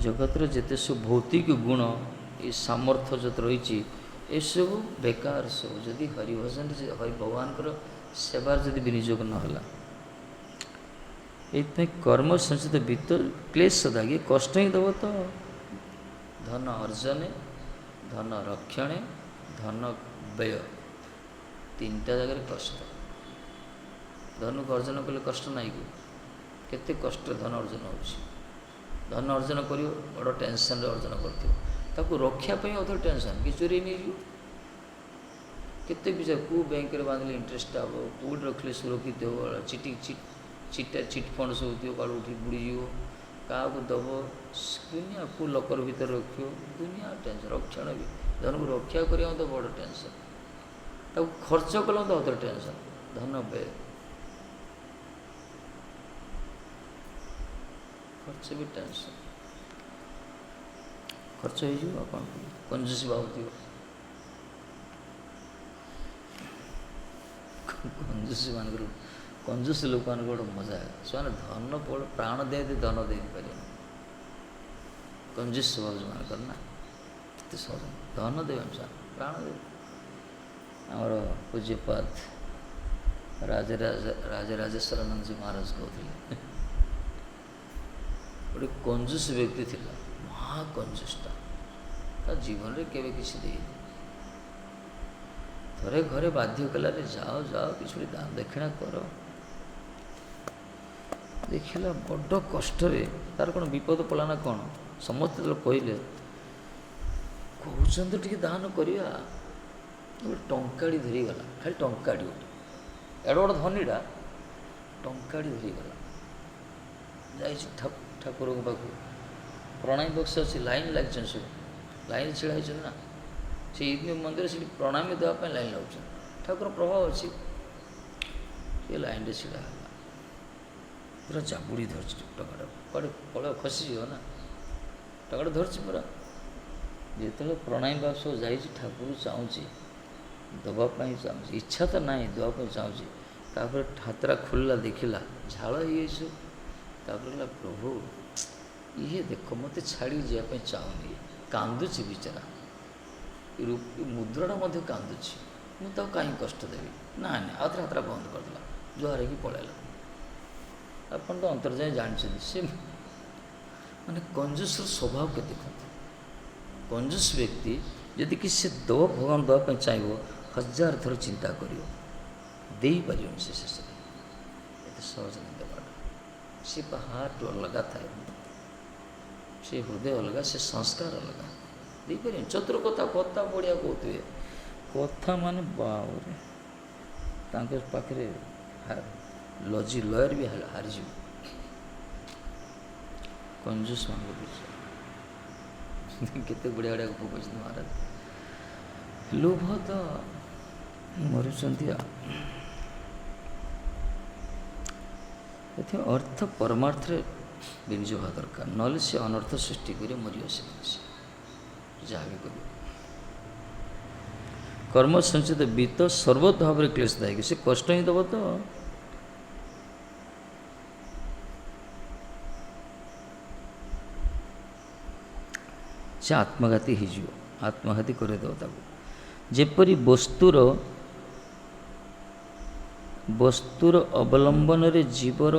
S1: जगतर जिते सब भौतिक गुण ये सामर्थ्य जो रही ये सब बेकार सब जदि हरिभजन हरि भगवान सेवार जदि विनियोग नहला। ये कर्म संचित वित्त क्लेश दागी कष्ट ही दब तो धन अर्जने, धन रक्षणे, धन व्यय तीनटा जगह कष्ट। धन को अर्जन कले कष्ट नाई कि केते कष्ट धन अर्जन हो। धन अर्जन कर बड़ टेंशन अर्जन कर रक्षा अधर टेंशन कि चोरी नहीं जीव केते विचार को बैंक रे बांधले इंटरेस्ट हम कौट रखले सुरक्षित हो। चिट फंड सब थी काल उठी बुड़ी क्या दब दुनिया को लकर भीतर रखियो दुनिया टेंशन। रक्षण भी धन को रक्षा करिया तो बड़ टेंशन, खर्च कल तो अदर टेंशन। धन व्यय खर्च भी टेंशन, खर्च हो कंजूसी भाव କଞ୍ଜୁସ ଲୋକମାନଙ୍କର ଗୋଟେ ମଜା, ସେମାନେ ଧନ ପ୍ରାଣ ଦେଇ ଧନ ଦେଇପାରିବେନି। କଞ୍ଜୁସ ସ୍ୱଭାବ ସେମାନଙ୍କର ନା, ଏତେ ସହଜ ଧନ ଦେବେ ସେମାନେ, ପ୍ରାଣ ଦେବେ। ଆମର ପୂଜ୍ୟପାଦ ରାଜରାଜେଶ୍ୱରାନନ୍ଦଜୀ ମହାରାଜ କହୁଥିଲେ, ଗୋଟେ କଞ୍ଜୁସ ବ୍ୟକ୍ତି ଥିଲା, ମହାକଞ୍ଜୁସଟା, ତା ଜୀବନରେ କେବେ କିଛି ଦେଇନି। ଥରେ ଘରେ ବାଧ୍ୟ କଲାରେ ଯାଅ କିଛି ଗୋଟେ ଦାନ ଦକ୍ଷିଣା କର। ଦେଖିଲା ବଡ଼ କଷ୍ଟରେ, ତାର କ'ଣ ବିପଦ ପଡ଼ିଲା ନା କ'ଣ, ସମସ୍ତେ ଯେତେବେଳେ କହିଲେ କହୁଛନ୍ତି ଟିକେ ଦାନ କରିବା, ଗୋଟେ ଟଙ୍କାଟି ଧରିଗଲା, ଖାଲି ଟଙ୍କାଟି ଗୋଟେ, ଏଡ଼େ ବଡ଼ ଧନୀଟା ଟଙ୍କାଟି ଧରିଗଲା। ଯାଇଛି ଠାକୁରଙ୍କ ପାଖକୁ, ପ୍ରଣାମୀ ବକ୍ସ ଅଛି, ଲାଇନ୍ ଲାଗିଛନ୍ତି, ସବୁ ଲାଇନ୍ ଛିଡ଼ା ହେଇଛନ୍ତି ନା, ସେ ମନ୍ଦିର ସେଠି ପ୍ରଣାମୀ ଦେବା ପାଇଁ ଲାଇନ୍ ଲାଗୁଛନ୍ତି, ଠାକୁର ପ୍ରଭାବ ଅଛି, ସେ ଲାଇନ୍ରେ ଛିଡ଼ା ହେଲା, ପୁରା ଜାବୁଡ଼ି ଧରିଛି ଟଙ୍କାଟା, କୁଆଡ଼େ ପଳେଇବ ଖସିଯିବ ନା, ଟଙ୍କାଟା ଧରିଛି ପୁରା। ଯେତେବେଳେ ପ୍ରଣାମୀ ବାକ୍ସ ଯାଇଛି, ଠାକୁର ଚାହୁଁଛି ଦେବା ପାଇଁ ଚାହୁଁଛି, ଇଚ୍ଛା ତ ନାହିଁ, ଦେବା ପାଇଁ ଚାହୁଁଛି, ତାପରେ ହାତଟା ଖୋଲିଲା, ଦେଖିଲା ଝାଳ ହେଇଯାଇଛି, ତାପରେ କହିଲା ପ୍ରଭୁ ଇଏ ଦେଖ ମୋତେ ଛାଡ଼ିକି ଯିବା ପାଇଁ ଚାହୁଁନି, କାନ୍ଦୁଛି ବିଚାରା, ମୁଦ୍ରାଟା ମଧ୍ୟ କାନ୍ଦୁଛି, ମୁଁ ତାକୁ କାହିଁକି କଷ୍ଟ ଦେବି, ନାଇଁ ଆଉ ଥରେ ହାତଟା ବନ୍ଦ କରିଦେଲା, ଜୁହାର ହେଇକି ପଳେଇଲା। ଆପଣ ତ ଅନ୍ତର୍ଯାମୀ ଜାଣିଛନ୍ତି, ସେ ମାନେ କଞ୍ଜୁସର ସ୍ୱଭାବ କେତେ ଦେଖନ୍ତୁ। କଞ୍ଜୁସ ବ୍ୟକ୍ତି ଯଦି କି ସେ ଭଗବାନ ଦେବା ପାଇଁ ଚାହିଁବ, 1000 ଥର ଚିନ୍ତା କରିବ, ଦେଇପାରିବନି ସେ ଶେଷରେ, ଏତେ ସହଜ ନାହିଁ ଦେବାଟା। ସେ ହାର୍ଟ ଅଲଗା ଥାଏ, ସେ ହୃଦୟ ଅଲଗା, ସେ ସଂସ୍କାର ଅଲଗା, ଦେଇପାରିବେନି। ଚତୁର କଥା ବଢ଼ିଆ କହୁଥିବେ, କଥା ମାନେ ବାବରେ, ତାଙ୍କ ପାଖରେ ଲୟର ବି ହାରିଯିବ। କଞ୍ଜୁସ ମାନଙ୍କ ବିଷୟ କେତେ ବଢ଼ିଆ ବଢ଼ିଆ ଗପ କହିଛନ୍ତି ମହାରାଜ। ଲୋଭ ତ ମରୁଛନ୍ତି ଆଉ। ଏଥିପାଇଁ ଅର୍ଥ ପରମାର୍ଥରେ ବିନିଯୋଗ ହେବା ଦରକାର, ନହେଲେ ସେ ଅନର୍ଥ ସୃଷ୍ଟି କରି ମରିବ। ସେ ଯାହା ବି କରିବ କର୍ମ ସଞ୍ଚିତ ବିତ୍ତ ସର୍ବତ ଭାବରେ କ୍ଲେଶଦାୟକ, ସେ କଷ୍ଟ ହିଁ ଦେବ ତ। ସେ ଆତ୍ମଘାତୀ ହେଇଯିବ, ଆତ୍ମଘାତୀ କରିଦେବ ତାକୁ। ଯେପରି ବସ୍ତୁର ଅବଲମ୍ବନରେ ଜୀବର,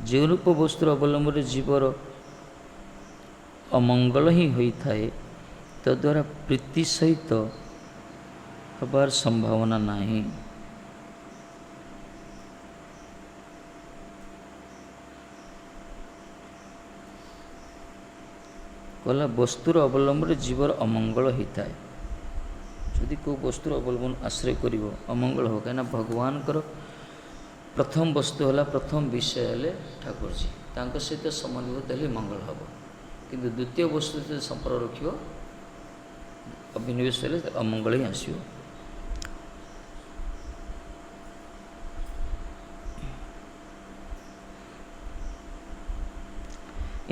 S1: ଯେଉଁ ରୂପ ବସ୍ତୁର ଅବଲମ୍ବନରେ ଜୀବର ଅମଙ୍ଗଳ ହିଁ ହୋଇଥାଏ, ତଦ୍ୱାରା ପ୍ରୀତି ସହିତ ହେବାର ସମ୍ଭାବନା ନାହିଁ। କହିଲା ବସ୍ତୁର ଅବଲମ୍ବନରେ ଜୀବର ଅମଙ୍ଗଳ ହୋଇଥାଏ। ଯଦି କେଉଁ ବସ୍ତୁର ଅବଲମ୍ବନ ଆଶ୍ରୟ କରିବ, ଅମଙ୍ଗଳ ହେବ। କାହିଁକିନା ଭଗବାନଙ୍କର ପ୍ରଥମ ବସ୍ତୁ ହେଲା, ପ୍ରଥମ ବିଷୟ ହେଲେ ଠାକୁରଜୀ, ତାଙ୍କ ସହିତ ସମନ୍ୱିତ ହେଲେ ମଙ୍ଗଳ ହେବ। କିନ୍ତୁ ଦ୍ୱିତୀୟ ବସ୍ତୁ ଯଦି ସମ୍ପର୍କ ରଖିବ, ଅଭିନିବେଶ ହେଲେ ଅମଙ୍ଗଳ ହିଁ ଆସିବ।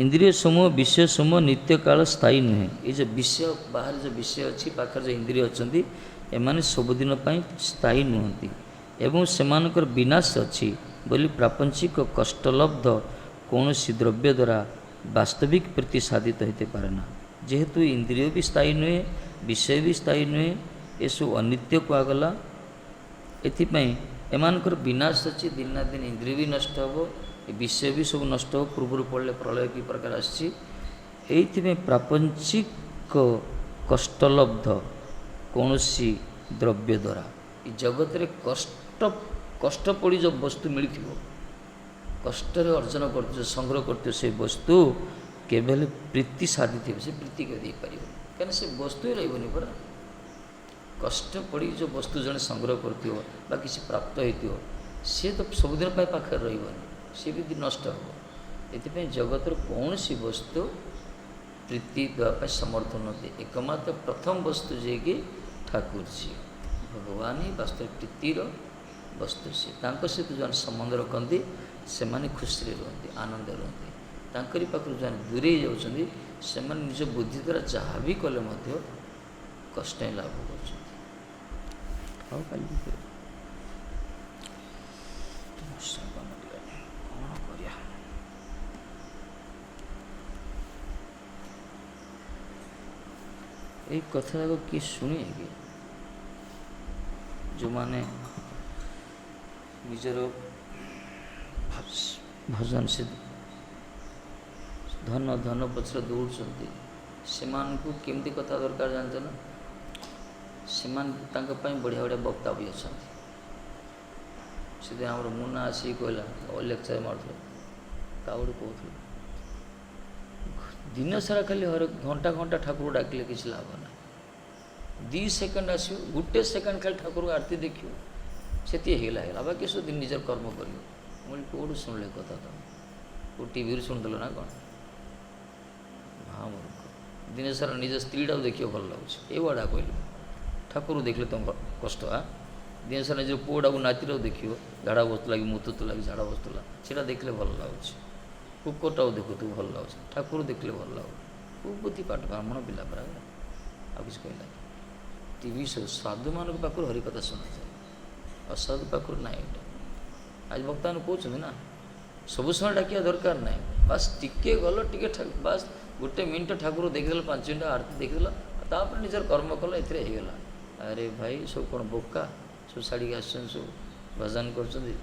S1: ଇନ୍ଦ୍ରିୟ ସମୂହ, ବିଷୟ ସମୂହ ନିତ୍ୟକାଳ ସ୍ଥାୟୀ ନୁହେଁ। ଏ ଯେଉଁ ବିଷୟ, ବାହାରେ ଯେଉଁ ବିଷୟ ଅଛି, ପାଖରେ ଯେଉଁ ଇନ୍ଦ୍ରିୟ ଅଛନ୍ତି, ଏମାନେ ସବୁଦିନ ପାଇଁ ସ୍ଥାୟୀ ନୁହନ୍ତି ଏବଂ ସେମାନଙ୍କର ବିନାଶ ଅଛି ବୋଲି ପ୍ରାପଞ୍ଚିକ କଷ୍ଟଲବ୍ଧ କୌଣସି ଦ୍ରବ୍ୟ ଦ୍ୱାରା ବାସ୍ତବିକ ପ୍ରୀତି ସାଧିତ ହୋଇପାରେ ନା। ଯେହେତୁ ଇନ୍ଦ୍ରିୟ ବି ସ୍ଥାୟୀ ନୁହେଁ, ବିଷୟ ବି ସ୍ଥାୟୀ ନୁହେଁ, ଏସବୁ ଅନିତ୍ୟ କୁହାଗଲା। ଏଥିପାଇଁ ଏମାନଙ୍କର ବିନାଶ ଅଛି, ଦିନ ନା ଦିନ ଇନ୍ଦ୍ରିୟ ବି ନଷ୍ଟ ହେବ, ଏ ବିଷୟ ବି ସବୁ ନଷ୍ଟ ହେବ। ପୂର୍ବରୁ ପଡ଼ିଲେ ପ୍ରଳୟ କି ପ୍ରକାର ଆସିଛି। ଏଇଥିପାଇଁ ପ୍ରାପଞ୍ଚିକ କଷ୍ଟଲବ୍ଧ କୌଣସି ଦ୍ରବ୍ୟ ଦ୍ୱାରା, ଏ ଜଗତରେ କଷ୍ଟ ପଡ଼ି ଯେଉଁ ବସ୍ତୁ ମିଳିଥିବ, କଷ୍ଟରେ ଅର୍ଜନ କରୁଥିବ, ସଂଗ୍ରହ କରୁଥିବ, ସେ ବସ୍ତୁ କେବେ ହେଲେ ପ୍ରୀତି ସାଧିଥିବ, ସେ ପ୍ରୀତି କେବେ ଦେଇପାରିବ, କାହିଁକିନା ସେ ବସ୍ତୁ ହିଁ ରହିବନି ପରା। କଷ୍ଟ ପଡ଼ି ଯେଉଁ ବସ୍ତୁ ଜଣେ ସଂଗ୍ରହ କରୁଥିବ ବା କିଛି ପ୍ରାପ୍ତ ହେଇଥିବ, ସିଏ ତ ସବୁଦିନ ପାଇଁ ପାଖରେ ରହିବନି, ସିଏ ବି ନଷ୍ଟ ହେବ। ଏଥିପାଇଁ ଜଗତର କୌଣସି ବସ୍ତୁ ପ୍ରୀତି ଦେବା ପାଇଁ ସମର୍ଥ ନୁହନ୍ତି। ଏକମାତ୍ର ପ୍ରଥମ ବସ୍ତୁ ଯିଏକି ଠାକୁରଜୀ, ଭଗବାନ ହିଁ ବାସ୍ତବ ପ୍ରୀତିର ବସ୍ତୁ। ସିଏ ତାଙ୍କ ସହିତ ଯେଉଁମାନେ ସମ୍ବନ୍ଧ ରଖନ୍ତି, ସେମାନେ ଖୁସିରେ ରୁହନ୍ତି, ଆନନ୍ଦରେ ରୁହନ୍ତି। ତାଙ୍କରି ପାଖରୁ ଯେଉଁମାନେ ଦୂରେଇ ଯାଉଛନ୍ତି, ସେମାନେ ନିଜ ବୁଦ୍ଧି ଦ୍ୱାରା ଯାହା ବି କଲେ ମଧ୍ୟ କଷ୍ଟ ହିଁ ଲାଭ କରୁଛନ୍ତି। ହଉ କାଲି କ'ଣ କରିବା। ଏଇ କଥା ଯାକ କିଏ ଶୁଣିବେ କି? ଯେଉଁମାନେ ନିଜର ଭଜନ ସେ ଧନ ପଛରେ ଦୌଡ଼ୁଛନ୍ତି, ସେମାନଙ୍କୁ କେମିତି କଥା ଦରକାର ଜାଣିଛ ନା? ସେମାନେ ତାଙ୍କ ପାଇଁ ବଢ଼ିଆ ବଢ଼ିଆ ବକ୍ତା ବି ଅଛନ୍ତି। ସେଥିପାଇଁ ଆମର ମୁନା ଆସିକି କହିଲା, ଲେକ୍ଚର ମାରୁଥିଲେ, କାଉଡ଼ି କହୁଥିଲେ, ଦିନ ସାରା ଖାଲି ଘଣ୍ଟା ଘଣ୍ଟା ଠାକୁର ଡାକିଲେ କିଛି ଲାଭ ନାହିଁ। 2 ସେକେଣ୍ଡ ଆସିବ, 1 ସେକେଣ୍ଡ ଖାଲି ଠାକୁରଙ୍କୁ ଆରତି ଦେଖିବ, ସେତିକି ହେଇଗଲା ବାକି ସବୁ ଦିନ ନିଜର କର୍ମ କରିବ। ମୁଁ କେଉଁଠୁ ଶୁଣିଲେ କଥା ତମେ? କେଉଁ ଟିଭିରୁ ଶୁଣିଦେଲ ନା କ'ଣ? ହଁ ମୂର୍ଖ, ଦିନ ସାରା ନିଜ ସ୍ତ୍ରୀଟାକୁ ଦେଖିବ ଭଲ ଲାଗୁଛି, ଏଇଭଳିଆ କହିଲି। ଠାକୁର ଦେଖିଲେ ତମ କଷ୍ଟ। ଦିନ ସାରା ନିଜର ପୁଅଟାକୁ ନାତିଟାକୁ ଦେଖିବ, ଝାଡ଼ା ବସୁଥିଲା କି ମୁତୁଥିଲା କି ଝାଡ଼ା ବସୁଥିଲା, ସେଇଟା ଦେଖିଲେ ଭଲ ଲାଗୁଛି। କୁକୁରଟାକୁ ଦେଖୁଥିବୁ ଭଲ ଲାଗୁଛି, ଠାକୁର ଦେଖିଲେ ଭଲ ଲାଗୁଛି। ବୁଦ୍ଧି ପାଠ ବ୍ରାହ୍ମଣ ପିଲା ପରା, ଆଉ କିଛି କହିଲା। ଟିଭି ସବୁ ସାଧୁମାନଙ୍କ ପାଖରୁ ହରିକଥା ଶୁଣାଯାଏ, ଅସାଧୁ ପାଖରୁ ନାହିଁ। ଏଇଟା ଆଜି ବର୍ତ୍ତମାନ କହୁଛନ୍ତି ନା, ସବୁ ସମୟ ଡାକିବା ଦରକାର ନାହିଁ। ବାସ୍ ଟିକେ ଗଲ, ଟିକେ ବାସ୍ 1 ମିନିଟ୍ ଠାକୁର ଦେଖିଦେଲ, 5 ମିନିଟ୍ ଆରତି ଦେଖିଦେଲ, ତାପରେ ନିଜର କର୍ମ କଲ, ଏଥିରେ ହେଇଗଲା। ଆରେ ଭାଇ, ସବୁ କ'ଣ ବୋକା? ସବୁ ଛାଡ଼ିକି ଆସୁଛନ୍ତି, ସବୁ ଭଜନ କରୁଛନ୍ତି।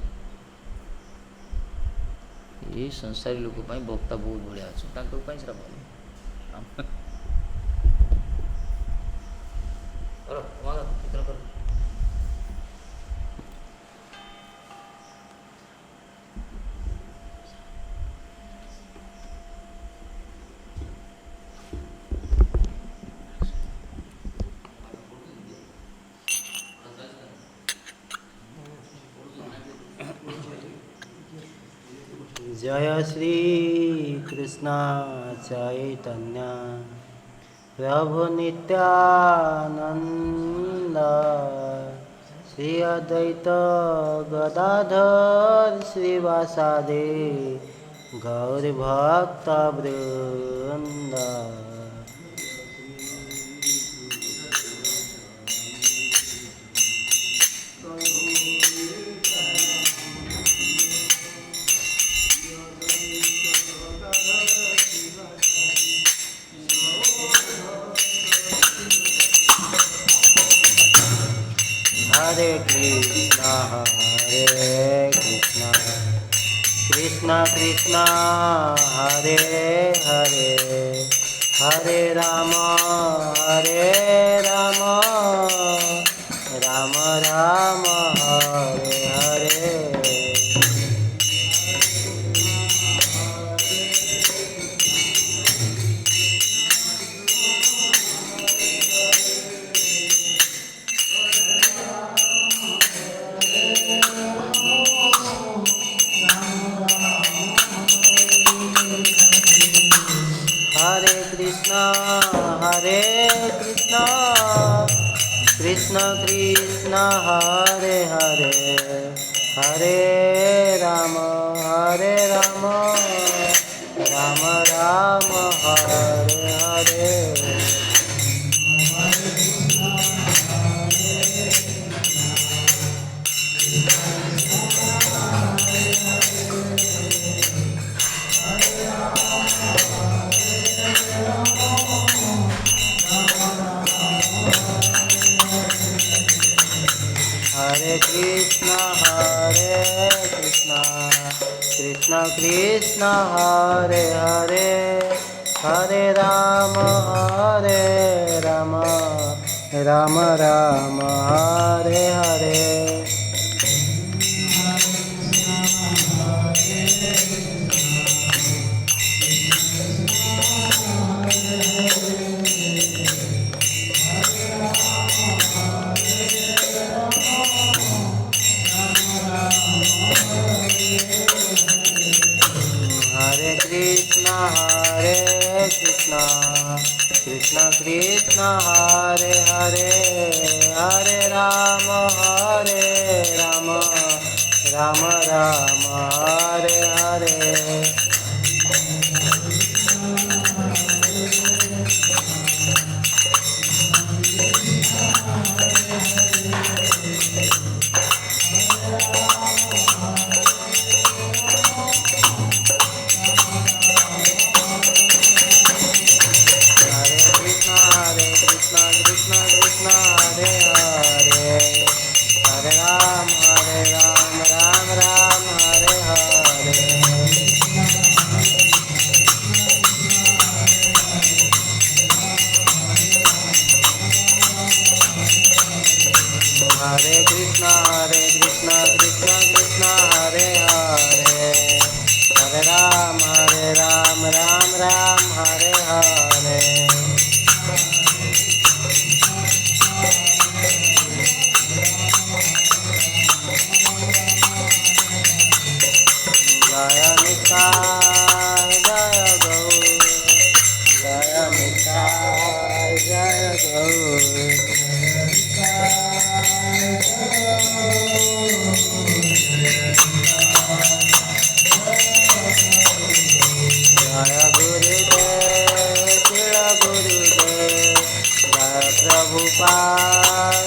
S1: ଏଇ ସଂସାରୀ ଲୋକ ପାଇଁ ବକ୍ତା ବହୁତ ବଢ଼ିଆ ଅଛନ୍ତି, ତାଙ୍କ ପାଇଁ ସେଟା ଭଲ।
S2: जय श्री कृष्ण चैतन्य प्रभु नित्यानंद श्री अद्वैत गदाधर श्रीवासादि गौर भक्त वृंद। हरे कृष्णा कृष्णा कृष्णा हरे हरे, हरे राम राम राम हरे हरे। कृष्ण कृष्ण हरे हरे, हरे राम राम राम हरे हरे। हरे कृष्ण कृष्ण कृष्ण हरे हरे, हरे राम राम राम हरे हरे। हरे कृष्ण कृष्ण कृष्ण हरे हरे, हरे राम राम राम हरे हरे। हरे कृष्णा कृष्णा कृष्णा हरे हरे, हरे राम राम राम हरे हरे। जय निताय जय गौर, जय निताय जय गौर, जय गुरुदेव, शिव गुरुदेव, जय प्रभुपाद।